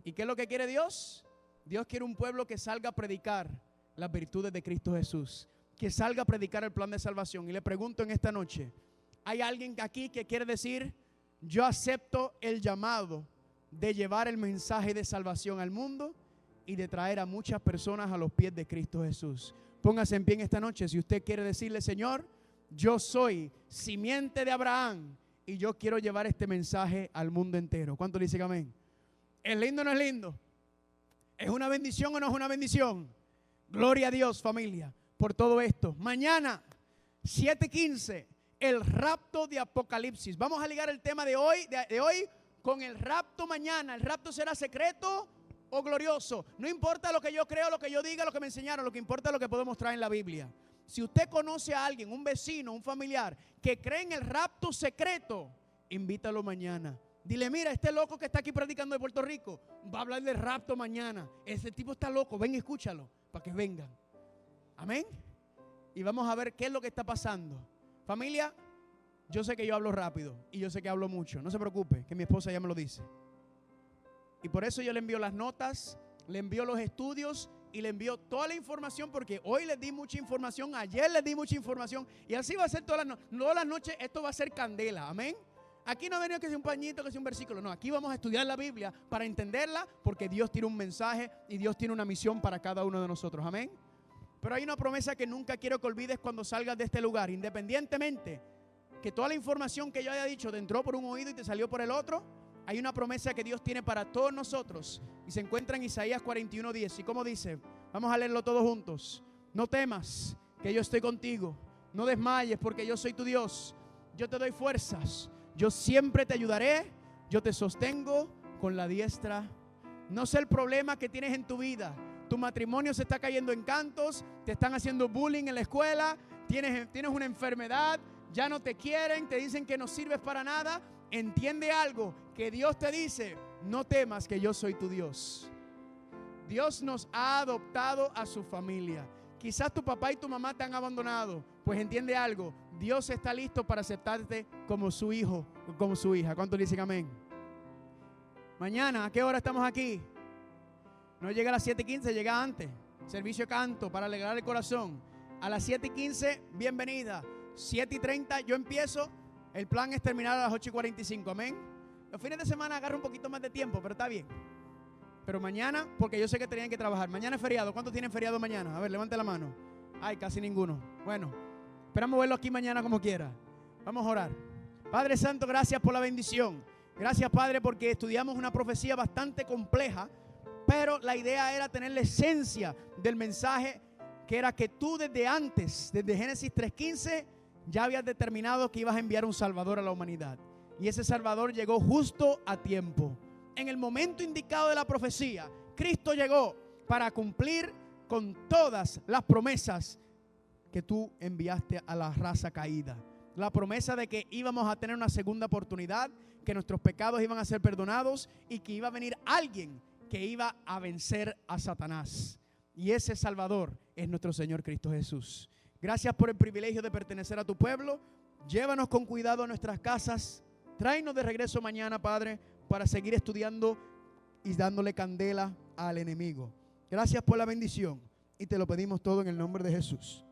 ¿Y qué es lo que quiere Dios? Dios quiere un pueblo que salga a predicar las virtudes de Cristo Jesús, que salga a predicar el plan de salvación. Y le pregunto en esta noche, ¿hay alguien aquí que quiere decir, yo acepto el llamado de llevar el mensaje de salvación al mundo y de traer a muchas personas a los pies de Cristo Jesús? Póngase en pie en esta noche si usted quiere decirle, Señor, yo soy simiente de Abraham y yo quiero llevar este mensaje al mundo entero. ¿Cuánto le dicen amén? ¿Es lindo o no es lindo? ¿Es una bendición o no es una bendición? Gloria a Dios, familia, por todo esto. Mañana, 7:15, el rapto de Apocalipsis. Vamos a ligar el tema de hoy con el rapto mañana. ¿El rapto será secreto o glorioso? No importa lo que yo creo, lo que yo diga, lo que me enseñaron, lo que importa es lo que puedo mostrar en la Biblia. Si usted conoce a alguien, un vecino, un familiar, que cree en el rapto secreto, invítalo mañana. Dile, mira, este loco que está aquí predicando de Puerto Rico va a hablar del rapto mañana. Ese tipo está loco, ven y escúchalo para que vengan. Amén. Y vamos a ver qué es lo que está pasando. Familia, yo sé que yo hablo rápido y yo sé que hablo mucho. No se preocupe, que mi esposa ya me lo dice. Y por eso yo le envío las notas, le envío los estudios y le envío toda la información, porque hoy les di mucha información, ayer les di mucha información y así va a ser todas las noches. Esto va a ser candela, amén. Aquí no ha venido que sea un pañito, que sea un versículo, no, aquí vamos a estudiar la Biblia para entenderla, porque Dios tiene un mensaje y Dios tiene una misión para cada uno de nosotros, amén. Pero hay una promesa que nunca quiero que olvides cuando salgas de este lugar, independientemente que toda la información que yo haya dicho te entró por un oído y te salió por el otro. Hay una promesa que Dios tiene para todos nosotros y se encuentra en Isaías 41:10. ¿Y cómo dice? Vamos a leerlo todos juntos. No temas, que yo estoy contigo. No desmayes, porque yo soy tu Dios. Yo te doy fuerzas. Yo siempre te ayudaré. Yo te sostengo con la diestra. No sé el problema que tienes en tu vida. Tu matrimonio se está cayendo en cantos. Te están haciendo bullying en la escuela. Tienes una enfermedad. Ya no te quieren. Te dicen que no sirves para nada. Entiende algo, que Dios te dice, no temas, que yo soy tu Dios. Dios nos ha adoptado a su familia. Quizás tu papá y tu mamá te han abandonado. Pues entiende algo, Dios está listo para aceptarte como su hijo o como su hija. ¿Cuántos dicen amén? Mañana, ¿a qué hora estamos aquí? No llega a las 7:15, llega antes. Servicio de canto para alegrar el corazón. A las 7:15, bienvenida. 7:30 yo empiezo. El plan es terminar a las 8:45, amén. Los fines de semana agarro un poquito más de tiempo, pero está bien. Pero mañana, porque yo sé que tenían que trabajar. Mañana es feriado. ¿Cuántos tienen feriado mañana? A ver, levante la mano. Ay, casi ninguno. Bueno, esperamos verlo aquí mañana como quiera. Vamos a orar. Padre Santo, gracias por la bendición. Gracias, Padre, porque estudiamos una profecía bastante compleja, pero la idea era tener la esencia del mensaje, que era que tú desde antes, desde Génesis 3:15, ya habías determinado que ibas a enviar un Salvador a la humanidad. Y ese Salvador llegó justo a tiempo. En el momento indicado de la profecía, Cristo llegó para cumplir con todas las promesas que tú enviaste a la raza caída. La promesa de que íbamos a tener una segunda oportunidad, que nuestros pecados iban a ser perdonados y que iba a venir alguien que iba a vencer a Satanás. Y ese Salvador es nuestro Señor Cristo Jesús. Gracias por el privilegio de pertenecer a tu pueblo. Llévanos con cuidado a nuestras casas. Tráenos de regreso mañana, Padre, para seguir estudiando y dándole candela al enemigo. Gracias por la bendición y te lo pedimos todo en el nombre de Jesús.